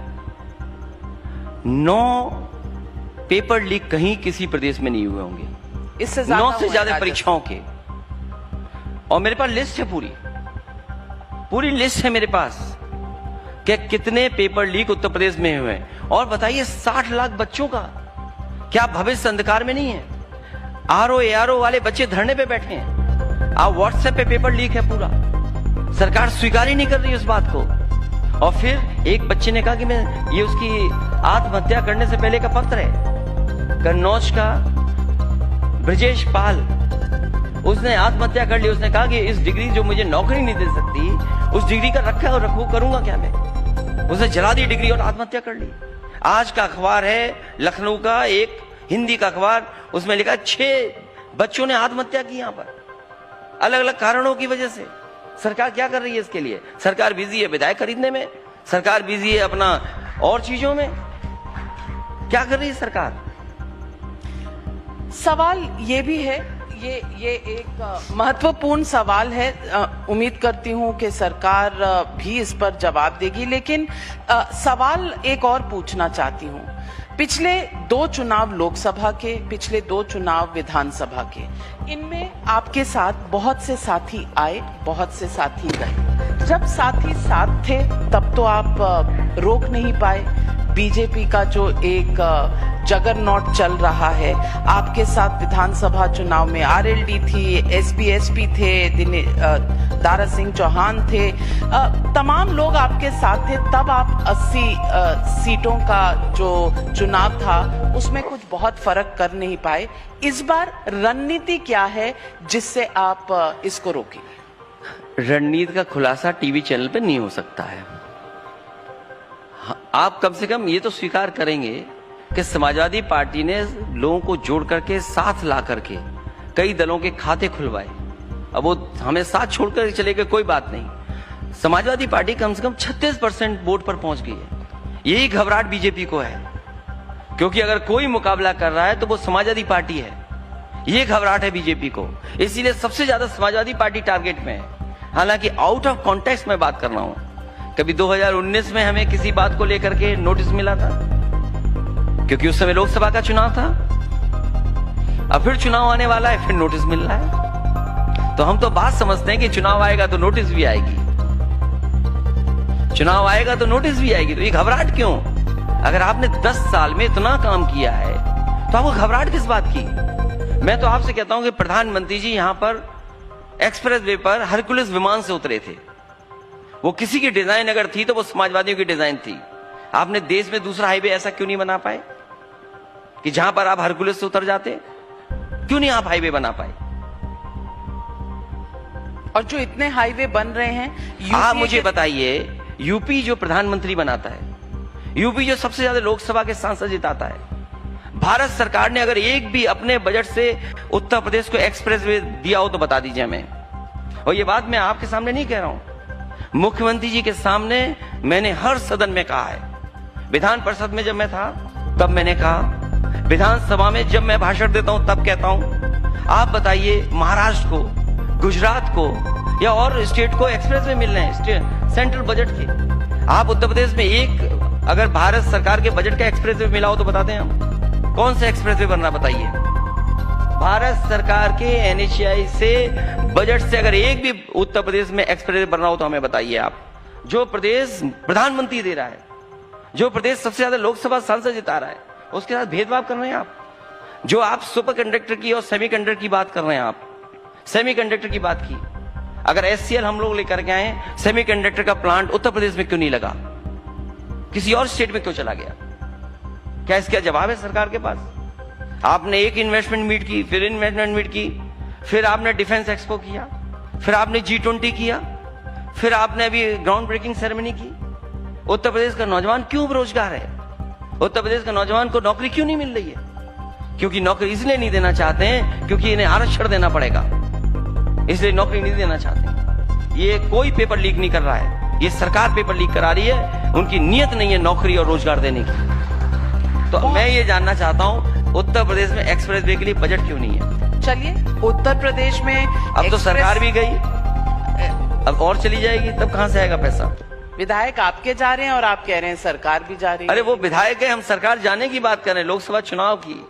Speaker 2: 9 पेपर लीक कहीं किसी प्रदेश में नहीं हुए होंगे,
Speaker 1: इससे
Speaker 2: 9 से ज्यादा परीक्षाओं के। और मेरे पास लिस्ट है, पूरी लिस्ट है मेरे पास कि कितने पेपर लीक उत्तर प्रदेश में हुए। और बताइए, 60 लाख बच्चों का क्या भविष्य अंधकार में नहीं है? आरओ एआरओ वाले बच्चे धरने पे बैठे हैं। आप व्हाट्सएप पे पेपर लीक है पूरा, सरकार स्वीकार ही नहीं कर रही उस बात को। और फिर एक बच्चे ने कहा कि मैं ये उसकी आत्महत्या करने से पहले का पत्र है, कन्नौज का ब्रजेश पाल, उसने आत्महत्या कर ली। उसने कहा कि इस डिग्री जो मुझे नौकरी नहीं दे सकती, उस डिग्री का रखा और रखू करूंगा क्या मैं? उसने जला दी डिग्री और आत्महत्या कर ली। आज का अखबार है लखनऊ का, एक हिंदी का अखबार, उसमें लिखा 6 बच्चों ने आत्महत्या की यहां पर, अलग अलग कारणों की वजह से। सरकार क्या कर रही है इसके लिए? सरकार बिजी है विधायक खरीदने में, सरकार बिजी है अपना और चीजों में। क्या कर रही है सरकार?
Speaker 1: सवाल ये भी है, ये एक महत्वपूर्ण सवाल है। उम्मीद करती हूं कि सरकार भी इस पर जवाब देगी। लेकिन सवाल एक और पूछना चाहती हूं। पिछले 2 चुनाव लोकसभा के, पिछले 2 चुनाव विधानसभा के, इनमें आपके साथ बहुत से साथी आए, बहुत से साथी गए। जब साथी साथ थे तब तो आप रोक नहीं पाए। बीजेपी का जो एक जगरनॉट चल रहा है, आपके साथ विधानसभा चुनाव में आरएलडी थी, एसपी थे, दारा सिंह चौहान थे, तमाम लोग आपके साथ थे। तब आप 80 सीटों का जो चुनाव था उसमें कुछ बहुत फर्क कर नहीं पाए। इस बार रणनीति क्या है जिससे आप इसको रोकेंगे?
Speaker 2: रणनीति का खुलासा टीवी चैनल पे नहीं हो सकता है। आप कम से कम ये तो स्वीकार करेंगे कि समाजवादी पार्टी ने लोगों को जोड़ करके साथ ला करके कई दलों के खाते खुलवाए। अब वो हमें साथ छोड़कर चले गए, कोई बात नहीं। समाजवादी पार्टी कम से कम 36% वोट पर पहुंच गई है। यही घबराहट बीजेपी को है, क्योंकि अगर कोई मुकाबला कर रहा है तो वो समाजवादी पार्टी है। ये घबराहट है बीजेपी को, इसीलिए सबसे ज्यादा समाजवादी पार्टी टारगेट में है। हालांकि आउट ऑफ कॉन्टेक्स्ट में बात कर रहा हूं। कभी 2019 में हमें किसी बात को लेकर के नोटिस मिला था, क्योंकि उस समय लोकसभा का चुनाव था। अब फिर चुनाव आने वाला है, फिर नोटिस मिल रहा है। तो हम तो बात समझते हैं कि चुनाव आएगा तो नोटिस भी आएगी, चुनाव आएगा तो नोटिस भी आएगी। तो ये घबराहट क्यों? अगर आपने 10 साल में इतना काम किया है तो आपको घबराहट किस बात की? मैं तो आपसे कहता हूं कि प्रधानमंत्री जी यहां पर एक्सप्रेस वे पर हरकुलिस विमान से उतरे थे। वो किसी की डिजाइन अगर थी तो वो समाजवादियों की डिजाइन थी। आपने देश में दूसरा हाईवे ऐसा क्यों नहीं बना पाए कि जहां पर आप हरकुलिस से उतर जाते? क्यों नहीं आप हाईवे बना पाए?
Speaker 1: और जो इतने हाईवे बन रहे हैं,
Speaker 2: आप मुझे बताइए, यूपी जो प्रधानमंत्री बनाता है, यूपी जो सबसे ज्यादा लोकसभा के सांसद जिताता है, भारत सरकार ने अगर एक भी अपने बजट से उत्तर प्रदेश को एक्सप्रेस वे दिया हो तो बता दीजिए हमें। और ये बात मैं आपके सामने नहीं कह रहा हूं, मुख्यमंत्री जी के सामने मैंने हर सदन में कहा है। विधान परिषद में जब मैं था तब मैंने कहा, विधानसभा में जब मैं भाषण देता हूं तब कहता हूं। आप बताइए, महाराष्ट्र को, गुजरात को या और स्टेट को एक्सप्रेस वे मिल रहे हैं सेंट्रल बजट के। आप उत्तर प्रदेश में एक अगर भारत सरकार के बजट का एक्सप्रेस वे मिला हो तो बताते हैं हम, कौन सा एक्सप्रेस वे बनना बताइए। भारत सरकार के एनएचएआई से बजट से अगर एक भी उत्तर प्रदेश में एक्सप्रेस वे बनना हो तो हमें बताइए आप। जो प्रदेश प्रधानमंत्री दे रहा है, जो प्रदेश सबसे ज्यादा लोकसभा सांसद जिता रहा है, उसके साथ भेदभाव कर रहे हैं आप। जो आप सुपर कंडक्टर की और सेमीकंडक्टर की बात कर रहे हैं, आप सेमीकंडक्टर की बात की, अगर एचसीएल हम लोग लेकर के आए, सेमीकंडक्टर का प्लांट उत्तर प्रदेश में क्यों नहीं लगा, किसी और स्टेट में क्यों चला गया? क्या इसका जवाब है सरकार के पास? आपने एक इन्वेस्टमेंट मीट की, फिर इन्वेस्टमेंट मीट की, फिर आपने डिफेंस एक्सपो किया, फिर आपने G20 किया, फिर आपने अभी ग्राउंड ब्रेकिंग सेरेमनी की। उत्तर प्रदेश का नौजवान क्यों बेरोजगार है? उत्तर प्रदेश का नौजवान को नौकरी क्यों नहीं मिल रही है? क्योंकि नौकरी इसलिए नहीं देना चाहते हैं क्योंकि इन्हें आरक्षण देना पड़ेगा, इसलिए नौकरी नहीं देना चाहते। ये कोई पेपर लीक नहीं कर रहा है, ये सरकार पेपर लीक करा रही है। उनकी नीयत नहीं है नौकरी और रोजगार देने की। तो मैं ये जानना चाहता हूं, उत्तर प्रदेश में एक्सप्रेस वे के लिए बजट क्यों नहीं है?
Speaker 1: चलिए, उत्तर प्रदेश में
Speaker 2: अब तो सरकार भी गई, अब और चली जाएगी, तब कहां से आएगा पैसा?
Speaker 1: विधायक आपके जा रहे हैं और आप कह रहे हैं सरकार भी जा रही है।
Speaker 2: अरे वो विधायक है, हम सरकार जाने की बात कर रहे हैं, लोकसभा चुनाव की।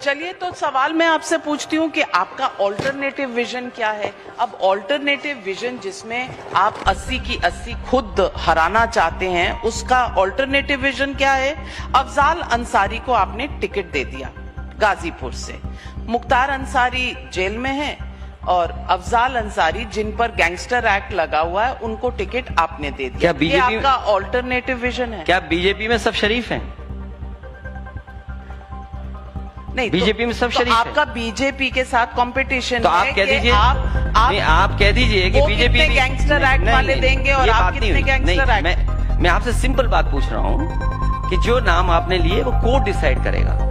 Speaker 1: चलिए, तो सवाल मैं आपसे पूछती हूँ कि आपका ऑल्टरनेटिव विजन क्या है? अब ऑल्टरनेटिव विजन जिसमें आप 80 की 80 खुद हराना चाहते हैं, उसका ऑल्टरनेटिव विजन क्या है? अफजाल अंसारी को आपने टिकट दे दिया गाजीपुर से, मुख्तार अंसारी जेल में है और अफजाल अंसारी जिन पर गैंगस्टर एक्ट लगा हुआ है उनको टिकट आपने दे दिया।
Speaker 2: क्या बीजेपी
Speaker 1: आपका ऑल्टरनेटिव विजन है?
Speaker 2: क्या बीजेपी में सब शरीफ हैं?
Speaker 1: नहीं,
Speaker 2: बीजेपी में सब शरीफ है।
Speaker 1: आपका बीजेपी के साथ कंपटीशन
Speaker 2: तो आप कह दीजिए, आप कह दीजिए कि बीजेपी
Speaker 1: गैंगस्टर एक्ट वाले देंगे और आप कितने गैंगस्टर एक्ट?
Speaker 2: मैं आपसे सिंपल बात पूछ रहा हूँ कि जो नाम आपने लिए वो कोर्ट डिसाइड करेगा।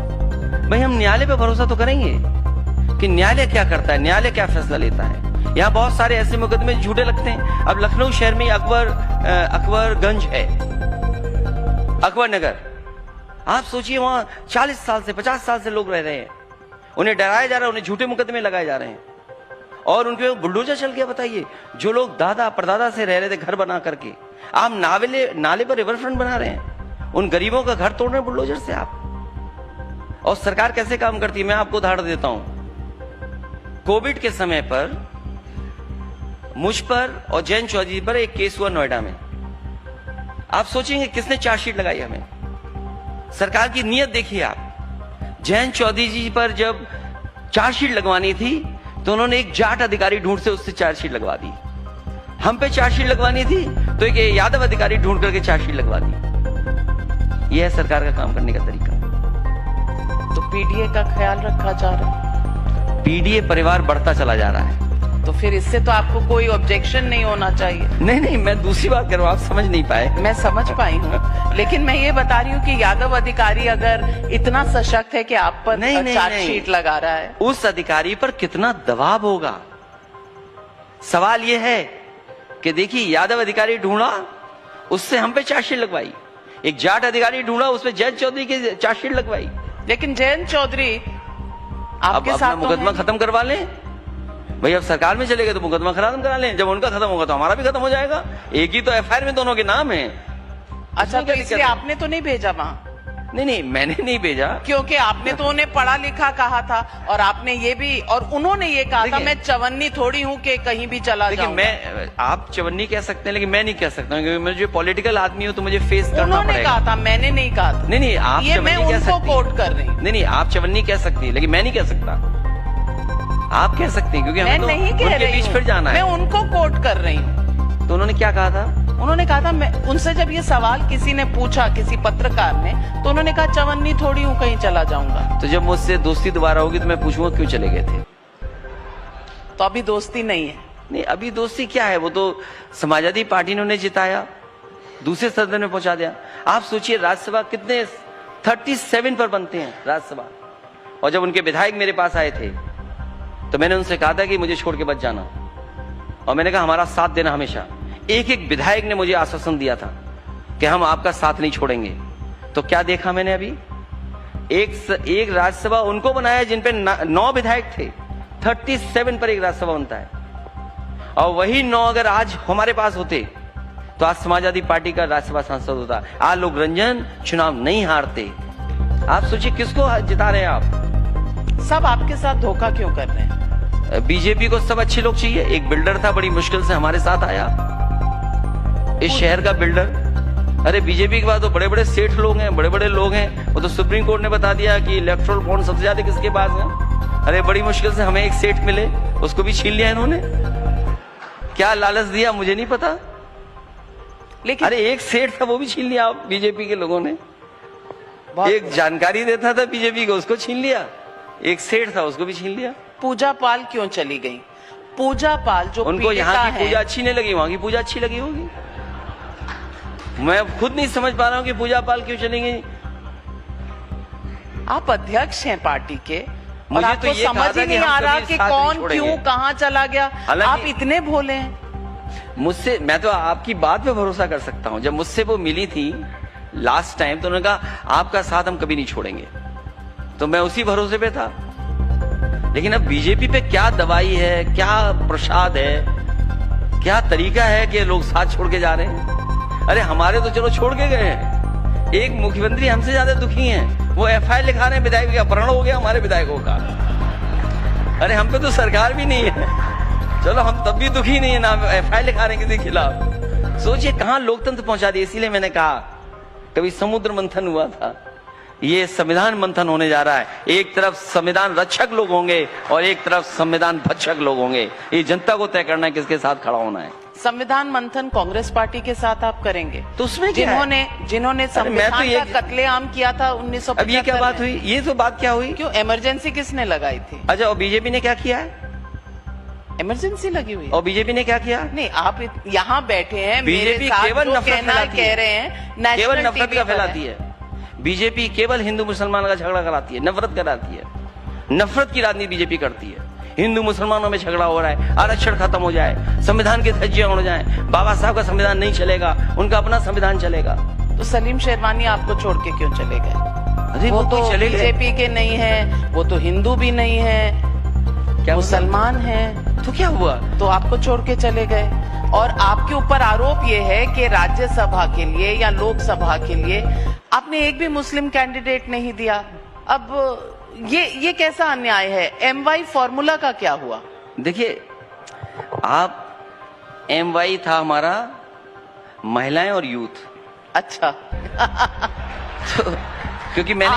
Speaker 2: भाई हम न्यायालय पे भरोसा तो करेंगे कि न्यायालय क्या करता है, न्यायालय क्या फैसला लेता है। यहाँ बहुत सारे ऐसे मुकदमे झूठे लगते हैं। अब लखनऊ शहर में अकबरगंज है, अकबर नगर, आप सोचिए वहां 40 साल से 50 साल से लोग रह रहे हैं, उन्हें डराया जा रहा है, उन्हें झूठे मुकदमे लगाए जा रहे हैं और उनके बुलडोजर चल गया। बताइए, जो लोग दादा परदादा से रह रहे थे घर बना करके, आप नाले पर रिवर फ्रंट बना रहे हैं, उन गरीबों का घर तोड़ रहे हैं बुलडोजर से आप। और सरकार कैसे काम करती है, मैं आपको उदाहरण देता हूं। कोविड के समय पर मुझ पर और जैन चौधरी पर एक केस हुआ नोएडा में। आप सोचेंगे किसने चार्जशीट लगाई हमें? सरकार की नीयत देखिए आप। जैन चौधरी जी पर जब चार्जशीट लगवानी थी तो उन्होंने एक जाट अधिकारी ढूंढ से उससे चार्जशीट लगवा दी। हम पे चार्जशीट लगवानी थी तो एक यादव अधिकारी ढूंढ करके चार्जशीट लगवा दी। यह है सरकार का काम करने का तरीका।
Speaker 1: तो पीडीए का ख्याल रखा जा रहा है,
Speaker 2: पीडीए परिवार बढ़ता चला जा रहा है,
Speaker 1: तो फिर इससे तो आपको कोई ऑब्जेक्शन नहीं होना चाहिए।
Speaker 2: नहीं, मैं दूसरी बात कर रहा हूं, आप समझ नहीं पाए।
Speaker 1: मैं समझ पाई हूँ, लेकिन मैं ये बता रही हूँ कि यादव अधिकारी अगर इतना सशक्त है कि आप पर चार्जशीट लगा रहा है,
Speaker 2: उस अधिकारी पर कितना दबाव होगा? सवाल ये है कि देखिए, यादव अधिकारी ढूंढा, उससे हम पे चार्जशीट लगवाई। एक जाट अधिकारी ढूंढा, उसपे जैन चौधरी की चार्जशीट लगवाई।
Speaker 1: लेकिन जैन चौधरी आपके साथ
Speaker 2: मुकदमा खत्म करवा लें भाई। अब सरकार में चले गए तो मुकदमा खत्म करा लें, जब उनका खत्म होगा तो हमारा भी खत्म हो जाएगा। एक ही तो एफआईआर में दोनों के नाम है।
Speaker 1: अच्छा, तो इसलिए आपने तो नहीं भेजा वहां?
Speaker 2: नहीं, मैंने नहीं भेजा,
Speaker 1: क्योंकि आपने तो उन्हें पढ़ा लिखा कहा था और आपने ये भी, और उन्होंने ये कहा था मैं चवन्नी थोड़ी हूँ कि कहीं भी चला जाऊं।
Speaker 2: मैं, आप चवन्नी कह सकते हैं लेकिन मैं नहीं कह सकता हूँ, क्योंकि मैं जो पॉलिटिकल आदमी हूँ तो मुझे फेस करना पड़ेगा।
Speaker 1: उन्होंने कहा था, मैंने नहीं कहा था।
Speaker 2: नहीं, आप
Speaker 1: ये मैं उनको कोट कर रही हूँ।
Speaker 2: नहीं, आप चवन्नी कह सकती है लेकिन मैं नहीं कह सकता। आप कह सकती हैं क्योंकि हमें तो उनके बीच फिर जाना है।
Speaker 1: मैं उनको कोट कर रही हूँ।
Speaker 2: तो उन्होंने क्या कहा था?
Speaker 1: उन्होंने कहा था, मैं उनसे जब ये सवाल किसी ने पूछा, किसी पत्रकार ने, तो उन्होंने कहा चवन्नी थोड़ी हूँ कहीं चला जाऊंगा।
Speaker 2: तो जब मुझसे दोस्ती दोबारा होगी तो मैं पूछूंगा क्यों चले गए थे।
Speaker 1: तो अभी दोस्ती नहीं है? नहीं,
Speaker 2: अभी दोस्ती क्या है, वो तो समाजवादी पार्टी ने उन्हें जिताया, दूसरे सदन में पहुंचा दिया। आप सोचिए, राज्यसभा कितने 37 पर बनते हैं राज्यसभा, और जब उनके विधायक मेरे पास आए थे तो मैंने उनसे कहा था कि मुझे छोड़ के बच जाना, और मैंने कहा हमारा साथ देना हमेशा। एक एक विधायक ने मुझे आश्वासन दिया था कि हम आपका साथ नहीं छोड़ेंगे। तो क्या देखा मैंने अभी? एक राज्यसभा उनको बनाया जिन पे 9 विधायक थे, 37 पर एक राज्यसभा बनता है। और वही 9 अगर आज हमारे पास होते तो आज समाजवादी पार्टी का राज्यसभा सांसद होता। आज लोग रंजन चुनाव नहीं हारते। आप सोचिए किसको जिता रहे हैं आप?
Speaker 1: सब आपके साथ धोखा क्यों कर रहे हैं?
Speaker 2: बीजेपी को सब अच्छे लोग चाहिए। एक बिल्डर था, बड़ी मुश्किल से हमारे साथ आया, इस शहर का बिल्डर। अरे बीजेपी के बाद तो बड़े बड़े सेठ लोग हैं, बड़े बड़े लोग हैं। वो तो सुप्रीम कोर्ट ने बता दिया कि इलेक्टोरल बॉन्ड सबसे ज्यादा किसके पास है। अरे बड़ी मुश्किल से हमें एक सेठ मिले, उसको भी छीन लिया इन्होंने। क्या लालच दिया मुझे नहीं पता, लेकिन अरे एक सेठ था वो भी छीन लिया बीजेपी के लोगों ने। एक जानकारी देता था बीजेपी को, उसको छीन लिया। एक सेठ था, उसको भी छीन लिया।
Speaker 1: पूजा पाल क्यों चली गई? पूजा पाल जो
Speaker 2: उनको यहाँ की पूजा अच्छी नहीं लगी, वहां की पूजा अच्छी लगी होगी। मैं खुद नहीं समझ पा रहा हूँ कि पूजा पाल क्यों चली गई।
Speaker 1: आप अध्यक्ष हैं पार्टी के, और
Speaker 2: मुझे
Speaker 1: आपको
Speaker 2: तो ये
Speaker 1: समझ ही नहीं आ रहा कि कौन क्यों कहाँ चला गया। आप इतने भोले हैं।
Speaker 2: मुझसे, मैं तो आपकी बात पे भरोसा कर सकता हूँ। जब मुझसे वो मिली थी लास्ट टाइम तो उन्होंने कहा आपका साथ हम कभी नहीं छोड़ेंगे, तो मैं उसी भरोसे पे था। लेकिन अब बीजेपी पे क्या दवाई है, क्या प्रसाद है, क्या तरीका है कि लोग साथ छोड़ के जा रहे हैं। अरे हमारे तो चलो छोड़ के गए हैं, एक मुख्यमंत्री हमसे ज्यादा दुखी हैं। वो एफआईआर लिखा रहे हैं, विधायक का अपहरण हो गया हमारे विधायकों का। अरे हम पे तो सरकार भी नहीं है, चलो हम तब भी दुखी नहीं है ना, एफआईआर लिखा रहे हैं किसी के खिलाफ। सोचिए कहां लोकतंत्र पहुंचा दिया। इसीलिए मैंने कहा कभी समुद्र मंथन हुआ था, ये संविधान मंथन होने जा रहा है। एक तरफ संविधान रक्षक लोग होंगे और एक तरफ संविधान भक्षक लोग होंगे। ये जनता को तय करना है किसके साथ खड़ा होना है।
Speaker 1: संविधान मंथन कांग्रेस पार्टी के साथ आप करेंगे
Speaker 2: तो उसमें
Speaker 1: जिन्होंने संविधान का कत्लेआम किया था 1975।
Speaker 2: अब ये क्या बात हुई? ये तो बात क्या हुई?
Speaker 1: क्यों इमरजेंसी किसने लगाई थी?
Speaker 2: अच्छा, और बीजेपी ने क्या किया है?
Speaker 1: इमरजेंसी लगी हुई है।
Speaker 2: और बीजेपी ने क्या किया?
Speaker 1: नहीं, आप यहाँ बैठे हैं,
Speaker 2: बीजेपी केवल नफरत
Speaker 1: कह रहे हैं,
Speaker 2: केवल नफरत का फैलाती है। बीजेपी केवल हिंदू मुसलमान का झगड़ा कराती है, नफरत कराती है, नफरत की राजनीति बीजेपी करती है। हिंदू मुसलमानों में झगड़ा हो रहा है, आरक्षण खत्म हो जाए, संविधान के धज्जियां उड़ जाएं, बाबा साहब का संविधान नहीं चलेगा, उनका अपना संविधान चलेगा।
Speaker 1: तो सलीम शेरवानी आपको छोड़ के क्यों चले गए?
Speaker 2: अरे
Speaker 1: वो तो बीजेपी के नहीं है, वो तो हिंदू भी नहीं है, क्या मुसलमान है।
Speaker 2: तो क्या हुआ?
Speaker 1: तो आपको छोड़ के चले गए। और आपके ऊपर आरोप ये है कि राज्यसभा के लिए या लोकसभा के लिए आपने एक भी मुस्लिम कैंडिडेट नहीं दिया। अब ये कैसा अन्याय है? MY फॉर्मूला का क्या हुआ? देखिए,
Speaker 2: आप MY था हमारा महिलाएं और यूथ।
Speaker 1: अच्छा।
Speaker 2: तो क्योंकि मैंने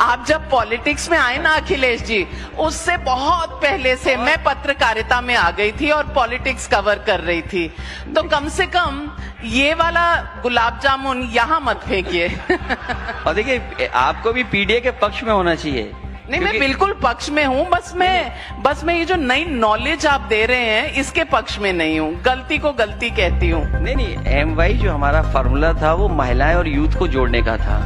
Speaker 1: आप जब पॉलिटिक्स में आए ना अखिलेश जी, उससे बहुत पहले से मैं पत्रकारिता में आ गई थी और पॉलिटिक्स कवर कर रही थी। तो कम से कम ये वाला गुलाब जामुन यहाँ मत फेंकिए।
Speaker 2: और देखिए, आपको भी पीडीए के पक्ष में होना चाहिए।
Speaker 1: नहीं, मैं बिल्कुल पक्ष में हूँ, बस मैं ये जो नई नॉलेज आप दे रहे हैं इसके पक्ष में नहीं हूँ। गलती को गलती कहती हूँ।
Speaker 2: नहीं, MY जो हमारा फार्मूला था वो महिलाएं और यूथ को जोड़ने का था।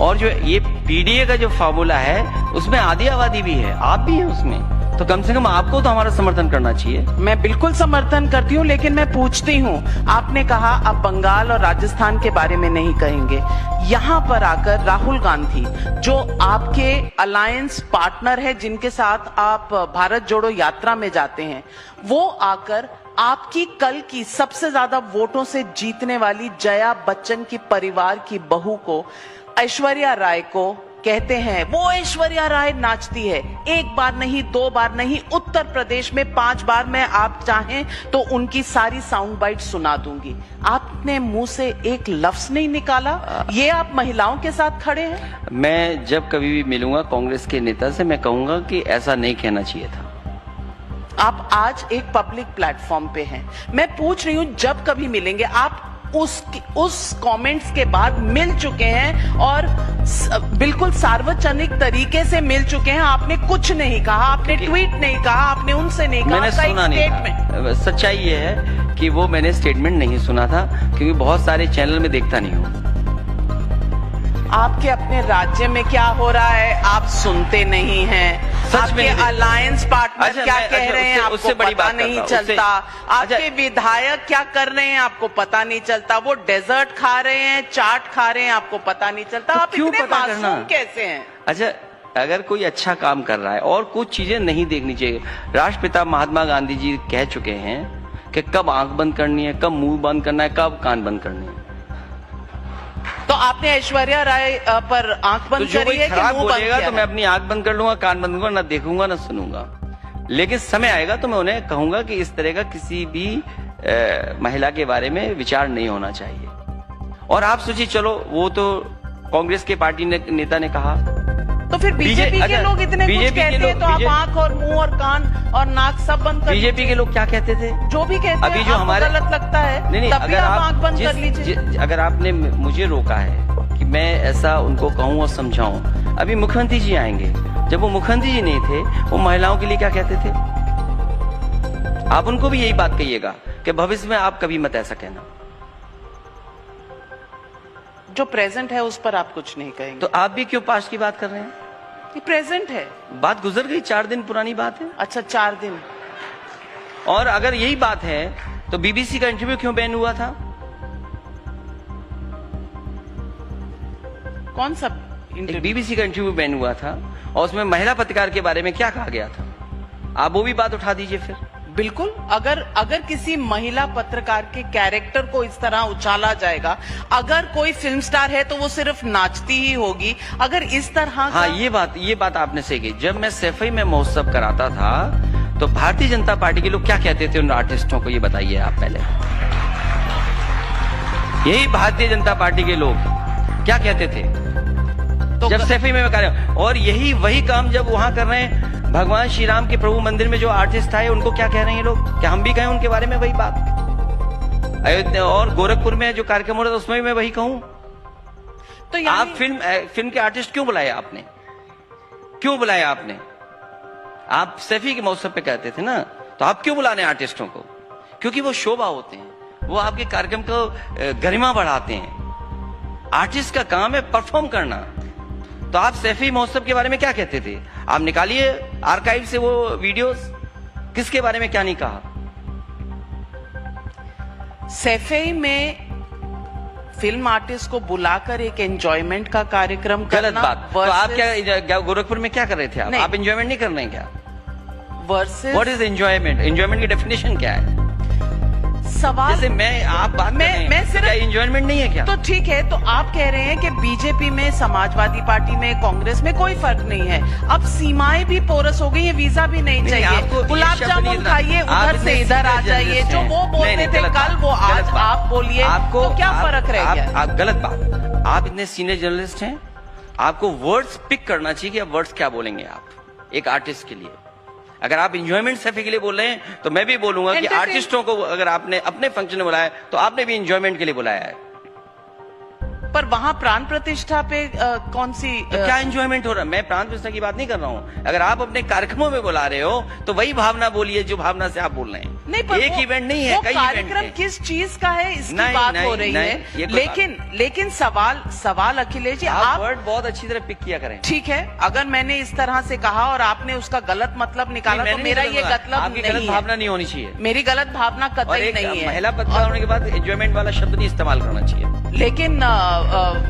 Speaker 2: और जो ये पीडीए का जो फार्मूला है उसमें आधी आबादी भी है, आप भी हैं उसमें, तो कम से कम आपको तो हमारा समर्थन करना चाहिए।
Speaker 1: मैं बिल्कुल समर्थन करती हूँ, लेकिन मैं पूछती हूँ, आपने कहा आप बंगाल और राजस्थान के बारे में नहीं कहेंगे। यहाँ पर आकर राहुल गांधी जो आपके अलायंस पार्टनर है, जिनके साथ आप भारत जोड़ो यात्रा में जाते हैं, वो आकर आपकी कल की सबसे ज्यादा वोटों से जीतने वाली जया बच्चन की परिवार की बहू को, ऐश्वर्या राय को कहते हैं वो ऐश्वर्या राय नाचती है। एक बार नहीं, 2 बार नहीं, उत्तर प्रदेश में 5 बार मैं आप चाहें तो उनकी सारी साउंड बाइट सुना दूंगी। आपने मुंह से एक लफ्ज नहीं निकाला। ये आप महिलाओं के साथ खड़े हैं।
Speaker 2: मैं जब कभी भी मिलूंगा कांग्रेस के नेता से, मैं कहूंगा कि ऐसा नहीं कहना चाहिए था।
Speaker 1: आप आज एक पब्लिक प्लेटफॉर्म पे हैं, मैं पूछ रही हूं, जब कभी मिलेंगे आप उस कमेंट्स के बाद मिल चुके हैं और बिल्कुल सार्वजनिक तरीके से मिल चुके हैं। आपने कुछ नहीं कहा, आपने ट्वीट नहीं कहा, आपने उनसे नहीं कहा,
Speaker 2: मैंने सुना नहीं था। सच्चाई ये है कि वो मैंने स्टेटमेंट नहीं सुना था, क्योंकि बहुत सारे चैनल में देखता नहीं हूँ।
Speaker 1: आपके अपने राज्य में क्या हो रहा है आप सुनते नहीं हैं। आपके अलायंस पार्टनर क्या कह रहे हैं आपको पता नहीं चलता। आपके विधायक क्या कर रहे हैं आपको पता नहीं चलता। वो डेजर्ट खा रहे हैं, चाट खा रहे हैं, आपको पता नहीं चलता। आप
Speaker 2: क्यों
Speaker 1: इतने
Speaker 2: पता करना?
Speaker 1: मासूम कैसे हैं?
Speaker 2: अच्छा, अगर कोई अच्छा काम कर रहा है और कुछ चीजें नहीं देखनी चाहिए। राष्ट्रपिता महात्मा गांधी जी कह चुके हैं कि कब आंख बंद करनी है, कब मुंह बंद करना है, कब कान बंद करनी है।
Speaker 1: तो आपने ऐश्वर्या राय पर आंख बंद
Speaker 2: तो
Speaker 1: करी है कि
Speaker 2: खराब
Speaker 1: मुंह बंद
Speaker 2: बोलेगा
Speaker 1: किया
Speaker 2: तो मैं
Speaker 1: है?
Speaker 2: अपनी आंख बंद कर लूंगा, कान बंद करूंगा, ना देखूंगा ना सुनूंगा। लेकिन समय आएगा तो मैं उन्हें कहूंगा कि इस तरह का किसी भी महिला के बारे में विचार नहीं होना चाहिए। और आप सोचिए, चलो वो तो कांग्रेस के पार्टी नेता ने कहा,
Speaker 1: तो फिर बीजेपी के लोग इतने कुछ कहते हैं तो आप आंख और मुंह और कान और नाक सब बंद कर लीजिए।
Speaker 2: बीजेपी के लोग क्या कहते थे?
Speaker 1: जो भी कहते
Speaker 2: अभी
Speaker 1: हैं
Speaker 2: जो
Speaker 1: आपको
Speaker 2: हमारे
Speaker 1: गलत लगता है
Speaker 2: नहीं,
Speaker 1: तब भी
Speaker 2: अगर
Speaker 1: आप आंख बंद कर लीजिए।
Speaker 2: अगर आपने मुझे रोका है कि मैं ऐसा उनको कहूं और समझाऊं, अभी मुख्यमंत्री जी आएंगे, जब वो मुख्यमंत्री जी नहीं थे वो महिलाओं के लिए क्या कहते थे? आप उनको भी यही बात कहिएगा कि भविष्य में आप कभी मत ऐसा कहना।
Speaker 1: जो प्रेजेंट है उस पर आप कुछ नहीं कहेंगे
Speaker 2: तो आप भी क्यों पास्ट की बात कर रहे हैं?
Speaker 1: ये प्रेजेंट है।
Speaker 2: बात गुजर गई, 4 दिन पुरानी बात है।
Speaker 1: अच्छा 4 दिन।
Speaker 2: और अगर यही बात है तो बीबीसी का इंटरव्यू क्यों बैन हुआ था?
Speaker 1: कौन सा
Speaker 2: एक बीबीसी का इंटरव्यू बैन हुआ था और उसमें महिला पत्रकार के बारे में क्या कहा गया था? आप वो भी बात उठा दीजिए फिर।
Speaker 1: बिल्कुल, अगर किसी महिला पत्रकार के कैरेक्टर को इस तरह उछाला जाएगा, अगर कोई फिल्म स्टार है तो वो सिर्फ नाचती ही होगी। अगर इस तरह
Speaker 2: हाँ, ये बात आपने सही कही। जब मैं सैफई में महोत्सव कराता था तो भारतीय जनता पार्टी के लोग क्या कहते थे उन आर्टिस्टों को, ये बताइए आप पहले। यही भारतीय जनता पार्टी के लोग क्या कहते थे तो जब सैफई में कर रहे हैं, और यही वही काम जब वहां कर रहे हैं भगवान श्री राम के प्रभु मंदिर में जो आर्टिस्ट आए उनको क्या कह रहे हैं ये लोग? क्या हम भी कहें उनके बारे में वही बात? अयोध्या और गोरखपुर में जो कार्यक्रम हो रहा था उसमें भी मैं वही कहूं? तो आप फिल्म के आर्टिस्ट क्यों बुलाए आपने? क्यों बुलाया आपने? आप सैफई के महोत्सव पे कहते थे ना, तो आप क्यों बुलाने आर्टिस्टों को? क्योंकि वो शोभा होते हैं, वो आपके कार्यक्रम को गरिमा बढ़ाते हैं। आर्टिस्ट का काम है परफॉर्म करना। तो आप सैफई महोत्सव के बारे में क्या कहते थे? आप निकालिए आर्काइव से वो वीडियोस, किसके बारे में क्या नहीं कहा?
Speaker 1: सैफई में फिल्म आर्टिस्ट को बुलाकर एक एंजॉयमेंट का कार्यक्रम
Speaker 2: गलत बात। तो आप क्या गोरखपुर में क्या कर रहे थे? आप एंजॉयमेंट नहीं कर रहे हैं क्या?
Speaker 1: Versus
Speaker 2: what is enjoyment? Enjoyment की डेफिनेशन क्या है?
Speaker 1: सवाल
Speaker 2: जैसे आप बात
Speaker 1: मैं सिर्फ
Speaker 2: एंजॉयमेंट नहीं है क्या?
Speaker 1: तो ठीक है, तो आप कह रहे हैं कि बीजेपी में, समाजवादी पार्टी में, कांग्रेस में कोई फर्क नहीं है। अब सीमाएं भी पोरस हो गई है, वीजा भी नहीं चाहिए। गुलाब जामुन खाइए, उधर से इधर आ जाइए। जो वो बोलते थे कल वो आज आप बोलिए, तो क्या फर्क रह गया?
Speaker 2: आप गलत बात। आप इतने सीनियर जर्नलिस्ट हैं, आपको वर्ड्स पिक करना चाहिए कि आप वर्ड्स क्या बोलेंगे आप एक आर्टिस्ट के लिए। अगर आप एंजॉयमेंट सैफई के लिए बोल रहे हैं तो मैं भी बोलूंगा कि आर्टिस्टों को अगर आपने अपने फंक्शन में बुलाया तो आपने भी एंजॉयमेंट के लिए बुलाया है।
Speaker 1: पर वहां प्राण प्रतिष्ठा पे कौन सी
Speaker 2: तो क्या एंजॉयमेंट हो रहा है? मैं प्राण प्रतिष्ठा की बात नहीं कर रहा हूँ। अगर आप अपने कार्यक्रमों में बुला रहे हो तो वही भावना बोलिए जो भावना से आप बोल रहे हैं।
Speaker 1: नहीं, पर
Speaker 2: एक इवेंट नहीं है, कई
Speaker 1: कार्यक्रम किस चीज का है इसकी बात हो रही है। लेकिन सवाल अखिलेश जी, आप
Speaker 2: वर्ड बहुत अच्छी तरह पिक किया करें।
Speaker 1: ठीक है, अगर मैंने इस तरह से कहा और आपने उसका गलत मतलब निकाला तो मेरा ये गलत
Speaker 2: भावना नहीं होनी चाहिए।
Speaker 1: मेरी गलत भावना कतई नहीं है।
Speaker 2: महिला पत्रकार होने के बाद एंजॉयमेंट वाला शब्द नहीं इस्तेमाल करना चाहिए।
Speaker 1: लेकिन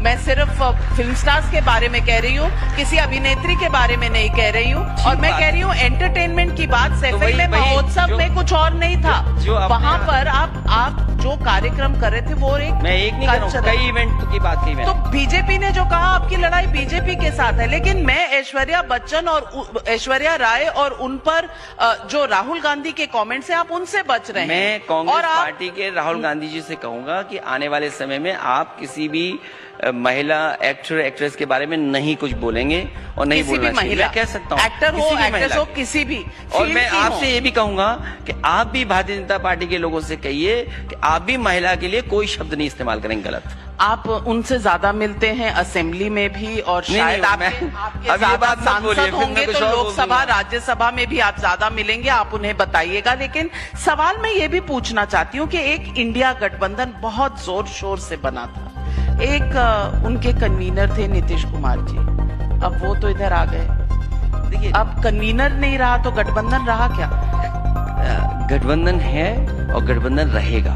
Speaker 1: मैं सिर्फ फिल्म स्टार्स के बारे में कह रही हूँ, किसी अभिनेत्री के बारे में नहीं कह रही हूँ। और मैं कह रही हूँ एंटरटेनमेंट की बात। सैफई में महोत्सव में कुछ और नहीं था। वहाँ पर आप जो कार्यक्रम कर रहे थे वो एक
Speaker 2: नहीं कर रहा हूं, कई इवेंट की बात की मैंने।
Speaker 1: तो बीजेपी ने जो कहा आपकी लड़ाई बीजेपी के साथ है, लेकिन मैं ऐश्वर्या बच्चन और ऐश्वर्या राय और उन पर जो राहुल गांधी के कमेंट्स हैं आप उनसे बच रहे हैं।
Speaker 2: मैं कांग्रेस पार्टी के राहुल गांधी जी से कहूंगा कि आने वाले समय में आप किसी भी महिला एक्टर एक्ट्रेस के बारे में नहीं कुछ बोलेंगे और नहीं बोलना चाहिए। मैं कह सकता हूँ
Speaker 1: एक्टर हो, एक्ट्रेस हो, किसी भी।
Speaker 2: और मैं आपसे ये भी कहूंगा कि आप भी भारतीय जनता पार्टी के लोगों से कहिए कि आप भी महिला के लिए कोई शब्द नहीं इस्तेमाल करेंगे गलत।
Speaker 1: आप उनसे ज्यादा मिलते हैं असेंबली में भी, और शायद आपके ज्यादा सांसद होंगे तो लोकसभा राज्यसभा में भी आप ज्यादा मिलेंगे, आप उन्हें बताइएगा। लेकिन सवाल मैं ये भी पूछना चाहती हूँ कि एक इंडिया गठबंधन बहुत जोर शोर से बना था, एक उनके कन्वीनर थे नीतीश कुमार जी, अब वो तो इधर आ गए।
Speaker 2: देखिए,
Speaker 1: अब कन्वीनर नहीं रहा तो गठबंधन रहा क्या?
Speaker 2: गठबंधन है और गठबंधन रहेगा।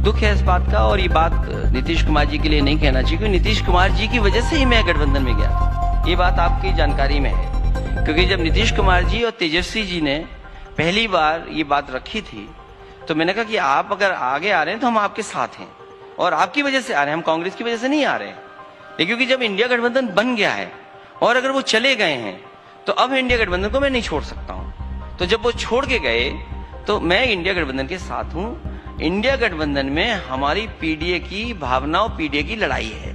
Speaker 2: दुख है इस बात का, और ये बात नीतीश कुमार जी के लिए नहीं कहना चाहिए, क्योंकि नीतीश कुमार जी की वजह से ही मैं गठबंधन में गया था। ये बात आपकी जानकारी में है, क्योंकि जब नीतीश कुमार जी और तेजस्वी जी ने पहली बार ये बात रखी थी, तो मैंने कहा कि आप अगर आगे आ रहे हैं तो हम आपके साथ हैं, और आपकी वजह से आ रहे हैं, हम कांग्रेस की वजह से नहीं आ रहे हैं। लेकिन क्योंकि जब इंडिया गठबंधन बन गया है और अगर वो चले गए हैं, तो अब इंडिया गठबंधन को मैं नहीं छोड़ सकता हूं। तो जब वो छोड़ के गए तो मैं इंडिया गठबंधन के साथ हूं। इंडिया गठबंधन में हमारी पीडीए की भावना और पीडीए की लड़ाई है।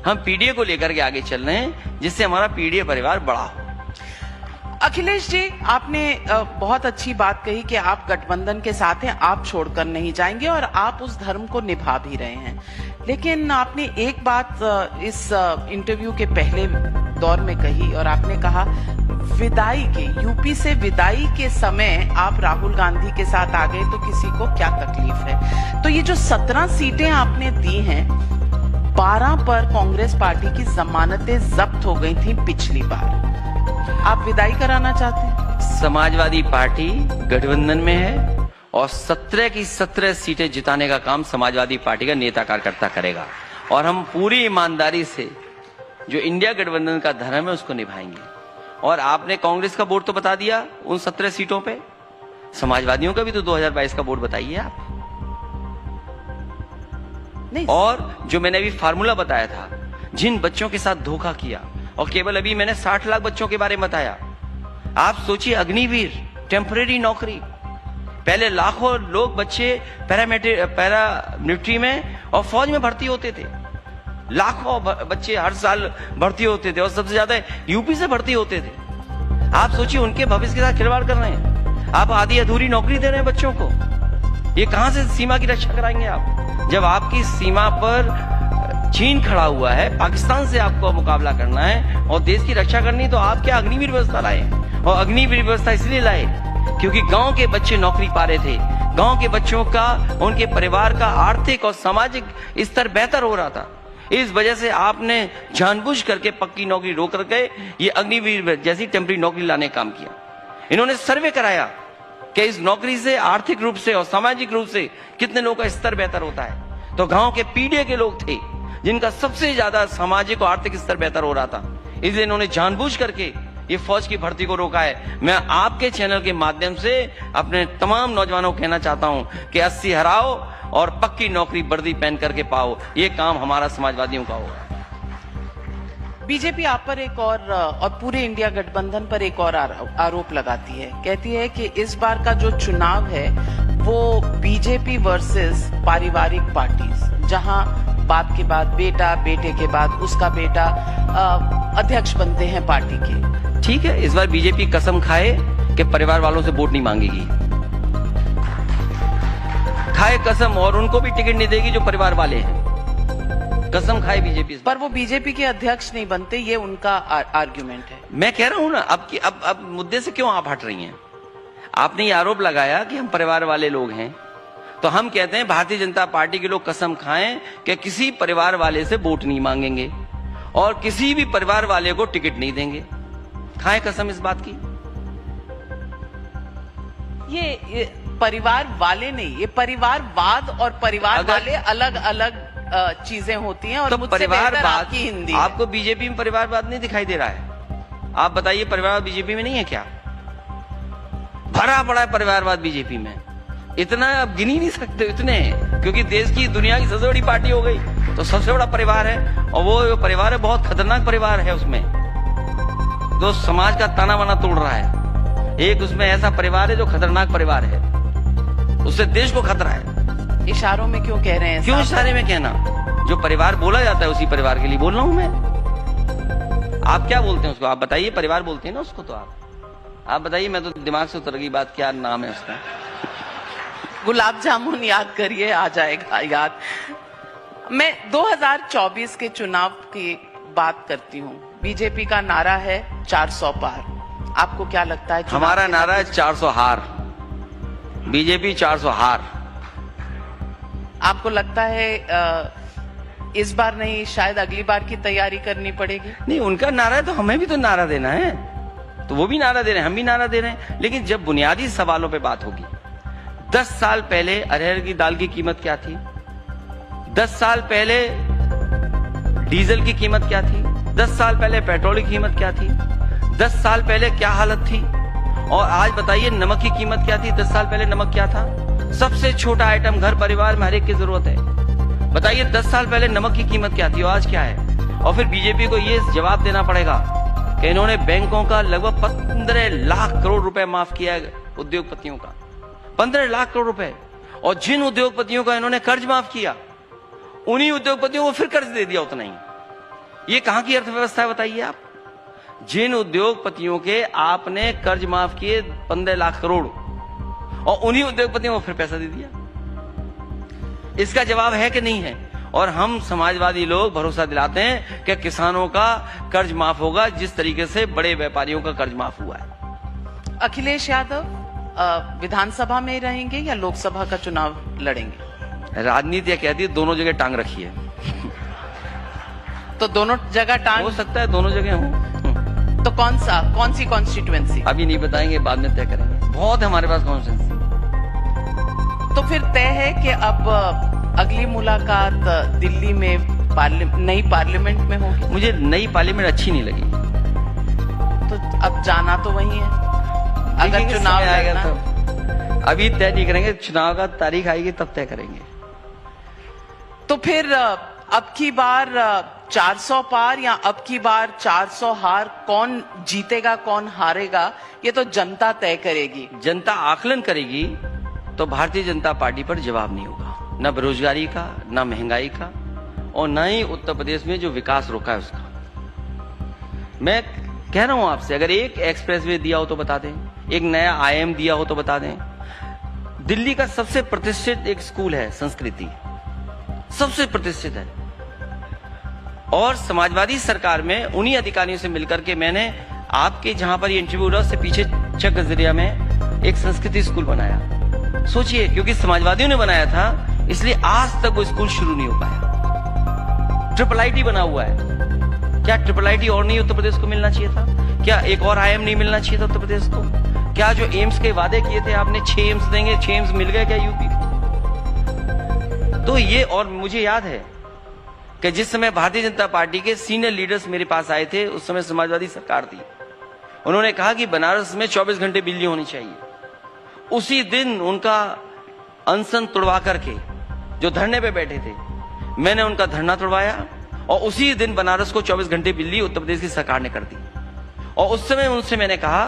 Speaker 2: हम पीडीए को लेकर के आगे चल रहे हैं, जिससे हमारा पीडीए परिवार बड़ा हो।
Speaker 1: अखिलेश जी, आपने बहुत अच्छी बात कही कि आप गठबंधन के साथ हैं, आप छोड़कर नहीं जाएंगे और आप उस धर्म को निभा भी रहे हैं। लेकिन आपने एक बात इस इंटरव्यू के पहले दौर में कही, और आपने कहा विदाई के, यूपी से विदाई के समय आप राहुल गांधी के साथ आ गए तो किसी को क्या तकलीफ है। तो ये जो 17 सीटें आपने दी हैं, 12 पर कांग्रेस पार्टी की जमानतें जब्त हो गई थी पिछली बार, आप विदाई कराना चाहते हैं?
Speaker 2: समाजवादी पार्टी गठबंधन में है और 17 की 17 सीटें जिताने का काम समाजवादी पार्टी का नेता कार्यकर्ता करेगा, और हम पूरी ईमानदारी से जो इंडिया गठबंधन का धर्म है उसको निभाएंगे। और आपने कांग्रेस का वोट तो बता दिया उन 17 सीटों पे, समाजवादियों का भी तो 2022 का वोट बताइए आप।
Speaker 1: नहीं।
Speaker 2: और जो मैंने अभी फार्मूला बताया था, जिन बच्चों के साथ धोखा किया, और केवल अभी मैंने 60 लाख बच्चों के बारे में बताया। आप सोचिए, अग्निवीर, टेम्परेरी नौकरी, पहले लाखों लोग बच्चे पैरामिलिट्री में और फौज में भर्ती होते थे, लाखों बच्चे हर साल भर्ती होते थे, और सबसे ज्यादा यूपी से भर्ती होते थे। आप सोचिए, उनके भविष्य के साथ खिलवाड़ कर रहे हैं आप, आधी अधूरी नौकरी दे रहे हैं बच्चों को। ये कहां से सीमा की रक्षा कराएंगे आप, जब आपकी सीमा पर चीन खड़ा हुआ है, पाकिस्तान से आपको मुकाबला करना है और देश की रक्षा करनी, तो आप क्या अग्निवीर व्यवस्था लाए? और अग्निवीर व्यवस्था इसलिए लाए क्योंकि गांव के बच्चे नौकरी पा रहे थे, गांव के बच्चों का, उनके परिवार का आर्थिक और सामाजिक स्तर बेहतर हो रहा था। इस वजह से आपने जानबूझ करके पक्की नौकरी रोक करके ये अग्निवीर जैसी टेम्परेरी नौकरी लाने का काम किया। इन्होंने सर्वे कराया कि इस नौकरी से आर्थिक रूप से और सामाजिक रूप से कितने लोगों का स्तर बेहतर होता है। तो गांव के पीडीए के लोग थे जिनका सबसे ज्यादा सामाजिक और आर्थिक स्तर बेहतर हो रहा था, इसलिए इन्होंने जानबूझ करके ये फौज की भर्ती को रोका है। मैं आपके चैनल के माध्यम से अपने तमाम नौजवानों को कहना चाहता हूं कि 80 हराओ और पक्की नौकरी वर्दी पहन करके पाओ, ये काम हमारा समाजवादियों का होगा।
Speaker 1: बीजेपी आप पर एक और पूरे इंडिया गठबंधन पर एक और आरोप लगाती है, कहती है कि इस बार का जो चुनाव है वो बीजेपी वर्सेस पारिवारिक पार्टीज, जहां बाप के बाद बेटा, बेटे के बाद उसका बेटा अध्यक्ष बनते हैं पार्टी के।
Speaker 2: ठीक है, इस बार बीजेपी कसम खाए कि परिवार वालों से वोट नहीं मांगेगी, खाए कसम, और उनको भी टिकट नहीं देगी जो परिवार वाले हैं, कसम खाए बीजेपी।
Speaker 1: पर वो बीजेपी के अध्यक्ष नहीं बनते, ये उनका आर्गुमेंट है।
Speaker 2: मैं कह रहा हूं ना, अब मुद्दे से क्यों आप हट रही हैं? आपने ये आरोप लगाया कि हम परिवार वाले लोग हैं, तो हम कहते हैं भारतीय जनता पार्टी के लोग कसम खाएं कि किसी परिवार वाले से वोट नहीं मांगेंगे और किसी भी परिवार वाले को टिकट नहीं देंगे। खाएं कसम इस बात की।
Speaker 1: ये परिवार वाले नहीं, ये परिवारवाद और परिवार वाले अलग अलग चीजें होती हैं, और
Speaker 2: तो
Speaker 1: परिवारवाद आपकी हिंदी है।
Speaker 2: आपको बीजेपी में परिवारवाद नहीं दिखाई दे रहा है? आप बताइए, परिवारवाद बीजेपी में नहीं है क्या? भरा पड़ा है परिवारवाद बीजेपी में, इतना आप गिन ही नहीं सकते, इतने हैं, क्योंकि देश की, दुनिया की सबसे बड़ी पार्टी हो गई तो सबसे बड़ा परिवार है, और वो परिवार है बहुत खतरनाक परिवार है, उसमें जो समाज का ताना बाना तोड़ रहा है। एक उसमें ऐसा परिवार है जो खतरनाक परिवार है, उससे देश को खतरा है।
Speaker 1: इशारों में क्यों कह रहे हैं?
Speaker 2: क्यों इशारे में कहना? जो परिवार बोला जाता है उसी परिवार के लिए बोल रहा हूं मैं। आप क्या बोलते हैं उसको? आप बताइए, परिवार बोलते हैं ना उसको, तो आप बताइए, मैं तो दिमाग से उतर गई बात, क्या नाम है उसका?
Speaker 1: गुलाब जामुन याद करिए, आ जाएगा याद। मैं 2024 के चुनाव की बात करती हूँ। बीजेपी का नारा है 400 पार, आपको क्या लगता है?
Speaker 2: हमारा नारा है 400 हार, बीजेपी 400 हार।
Speaker 1: आपको लगता है इस बार नहीं, शायद अगली बार की तैयारी करनी पड़ेगी।
Speaker 2: नहीं, उनका नारा है तो हमें भी तो नारा देना है, तो वो भी नारा दे रहे हैं, हम भी नारा दे रहे हैं। लेकिन जब बुनियादी सवालों पे बात होगी, 10 साल पहले अरहर की दाल की कीमत क्या थी, 10 साल पहले डीजल की कीमत क्या थी, 10 साल पहले पेट्रोल की कीमत क्या थी, 10 साल पहले क्या हालत थी, और आज बताइए नमक की कीमत क्या थी, 10 साल पहले नमक क्या था, सबसे छोटा आइटम घर परिवार में हर एक की जरूरत है। बताइए 10 साल पहले नमक की कीमत क्या थी और आज क्या है। और फिर बीजेपी को ये जवाब देना पड़ेगा कि इन्होंने बैंकों का लगभग 15 लाख करोड़ रुपए माफ किया है उद्योगपतियों का, 15 लाख करोड़ रुपए। और जिन उद्योगपतियों का इन्होंने कर्ज माफ किया, उन्हीं उद्योगपतियों को फिर कर्ज दे दिया उतना ही। ये कहां की अर्थव्यवस्था है बताइए आप। जिन उद्योगपतियों के आपने कर्ज माफ किए 15 लाख करोड़, और उन्हीं उद्योगपतियों को फिर पैसा दे दिया। इसका जवाब है कि नहीं है। और हम समाजवादी लोग भरोसा दिलाते हैं कि किसानों का कर्ज माफ होगा जिस तरीके से बड़े व्यापारियों का कर्ज माफ हुआ है।
Speaker 1: अखिलेश यादव विधानसभा में रहेंगे या लोकसभा का चुनाव लड़ेंगे?
Speaker 2: राजनीति कहती है दोनों जगह टांग रखी है,
Speaker 1: तो दोनों जगह टांग
Speaker 2: हो सकता है, दोनों जगह हो।
Speaker 1: तो कौन सी कॉन्स्टिट्यूएंसी?
Speaker 2: अभी नहीं बताएंगे, बाद में तय करेंगे। बहुत है हमारे पास कॉन्स्टिट्यूएंसी।
Speaker 1: तो फिर तय है कि अब अगली मुलाकात दिल्ली में नई पार्लियामेंट में होगी।
Speaker 2: मुझे नई पार्लियामेंट अच्छी नहीं लगी,
Speaker 1: तो अब जाना तो वही है। अगर चुनाव
Speaker 2: आएगा तो अभी तय नहीं करेंगे, चुनाव का तारीख आएगी तब तय करेंगे।
Speaker 1: तो फिर अब की बार 400 पार या अब की बार 400 हार, कौन जीतेगा कौन हारेगा ये तो जनता तय करेगी।
Speaker 2: जनता आकलन करेगी, तो भारतीय जनता पार्टी पर जवाब नहीं होगा, न बेरोजगारी का, न महंगाई का, और न ही उत्तर प्रदेश में जो विकास रोका है उसका। मैं कह रहा हूं आपसे, अगर एक एक्सप्रेसवे दिया हो तो बता दें, एक नया आईएम दिया हो तो बता दें। दिल्ली का सबसे प्रतिष्ठित एक स्कूल है संस्कृति, सबसे प्रतिष्ठित है। और समाजवादी सरकार में उन्हीं अधिकारियों से मिलकर के मैंने आपके जहां पर ये इंटरव्यू रहा उससे पीछे चक गजरिया में एक संस्कृति स्कूल बनाया। सोचिए, क्योंकि समाजवादियों ने बनाया था इसलिए आज तक वो स्कूल शुरू नहीं हो पाया। ट्रिपल आईटी बना हुआ है। क्या ट्रिपल आईटी और नहीं उत्तर प्रदेश को मिलना चाहिए था? क्या एक और आईएम नहीं मिलना चाहिए था उत्तर प्रदेश को? क्या जो एम्स के वादे किए थे आपने 6 एम्स देंगे, 6 एम्स मिल गए क्या यूपी को? तो ये, और मुझे याद है कि जिस समय भारतीय जनता पार्टी के सीनियर लीडर्स मेरे पास आए थे, उस समय समाजवादी सरकार थी। उन्होंने कहा कि बनारस में 24 घंटे बिजली होनी चाहिए। उसी दिन उनका अनशन तोड़वा करके, जो धरने पे बैठे थे, मैंने उनका धरना तोड़वाया और उसी दिन बनारस को 24 घंटे बिजली उत्तर प्रदेश की सरकार ने कर दी। और उस समय उनसे मैंने कहा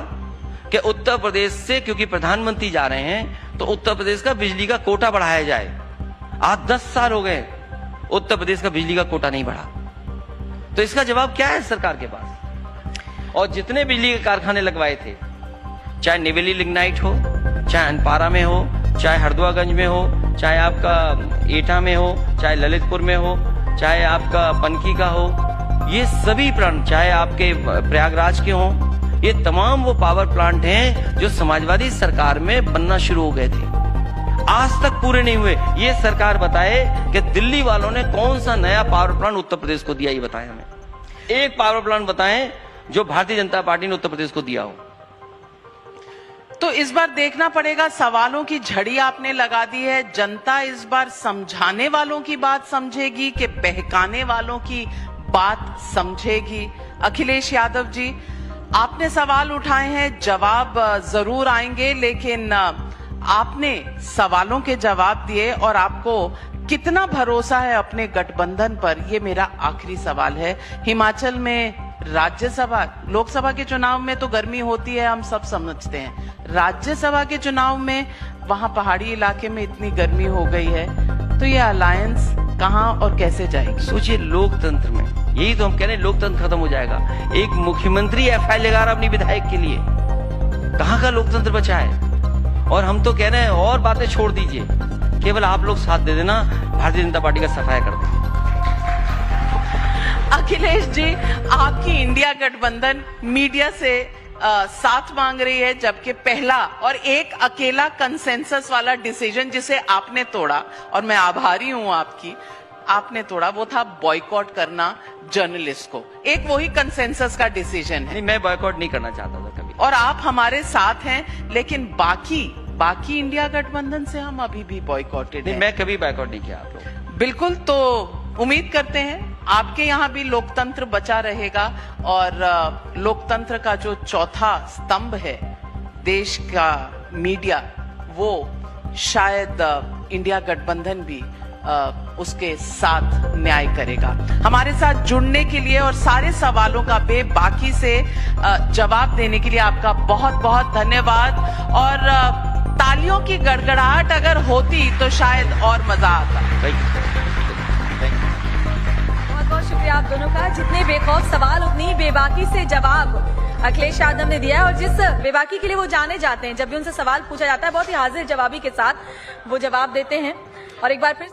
Speaker 2: कि उत्तर प्रदेश से, क्योंकि प्रधानमंत्री जा रहे हैं, तो उत्तर प्रदेश का बिजली का कोटा बढ़ाया जाए। आज 10 साल हो गए उत्तर प्रदेश का बिजली का कोटा नहीं बढ़ा। तो इसका जवाब क्या है सरकार के पास? और जितने बिजली के कारखाने लगवाए थे, चाहे निवेली लिग्नाइट हो, चाहे अनपारा में हो, चाहे हरदुआगंज में हो, चाहे आपका एटा में हो, चाहे ललितपुर में हो, चाहे आपका पनकी का हो, ये सभी प्लांट, चाहे आपके प्रयागराज के हो, ये तमाम वो पावर प्लांट हैं जो समाजवादी सरकार में बनना शुरू हो गए थे, आज तक पूरे नहीं हुए। ये सरकार बताए कि दिल्ली वालों ने कौन सा नया पावर प्लांट उत्तर प्रदेश को दिया, ये बताएं हमें। एक पावर प्लांट बताएं जो भारतीय जनता पार्टी ने उत्तर प्रदेश को दिया हो।
Speaker 1: तो इस बार देखना पड़ेगा, सवालों की झड़ी आपने लगा दी है। जनता इस बार समझाने वालों की बात समझेगी कि बहकाने वालों की बात समझेगी? अखिलेश यादव जी, आपने सवाल उठाए हैं, जवाब जरूर आएंगे, लेकिन आपने सवालों के जवाब दिए और आपको कितना भरोसा है अपने गठबंधन पर, ये मेरा आखिरी सवाल है। हिमाचल में राज्यसभा, लोकसभा के चुनाव में तो गर्मी होती है, हम सब समझते हैं। राज्यसभा के चुनाव में वहां पहाड़ी इलाके में इतनी गर्मी हो गई है, तो ये अलायंस कहां और कैसे जाएगी?
Speaker 2: सोचिए, लोकतंत्र में यही तो हम कह रहे हैं, लोकतंत्र खत्म हो जाएगा। एक मुख्यमंत्री एफआईआर लगा रहा अपनी विधायक के लिए, कहां का लोकतंत्र बचा है? और हम तो कह रहे हैं और बातें छोड़ दीजिए, केवल आप लोग साथ दे देना, भारतीय जनता पार्टी का सफाया कर दें।
Speaker 1: अखिलेश जी, आपकी इंडिया गठबंधन मीडिया से साथ मांग रही है, जबकि पहला और एक अकेला कंसेंसस वाला डिसीजन जिसे आपने तोड़ा, और मैं आभारी हूं आपकी, आपने तोड़ा वो था बॉयकॉट करना जर्नलिस्ट को। एक वही कंसेंसस का डिसीजन है।
Speaker 2: नहीं, मैं बॉयकॉट नहीं करना चाहता था कभी।
Speaker 1: और आप हमारे साथ हैं, लेकिन बाकी इंडिया गठबंधन से हम अभी भी बॉयकॉटेड
Speaker 2: नहीं,
Speaker 1: हैं।
Speaker 2: मैं कभी बॉयकॉट नहीं किया आप लोग।
Speaker 1: बिल्कुल, तो उम्मीद करते हैं आपके यहाँ भी लोकतंत्र बचा रहेगा और लोकतंत्र का जो चौथा स्तंभ है देश का मीडिया, वो शायद इंडिया गठबंधन भी उसके साथ न्याय करेगा। हमारे साथ जुड़ने के लिए और सारे सवालों का बेबाकी से जवाब देने के लिए आपका बहुत बहुत धन्यवाद। और तालियों की गड़गड़ाहट अगर होती तो शायद और मजा आता।
Speaker 3: बहुत बहुत शुक्रिया आप दोनों का। जितने बेखौफ सवाल उतनी बेबाकी से जवाब अखिलेश यादव ने दिया है, और जिस बेबाकी के लिए वो जाने जाते हैं, जब भी उनसे सवाल पूछा जाता है बहुत ही हाजिर जवाबी के साथ वो जवाब देते हैं। और एक बार फिर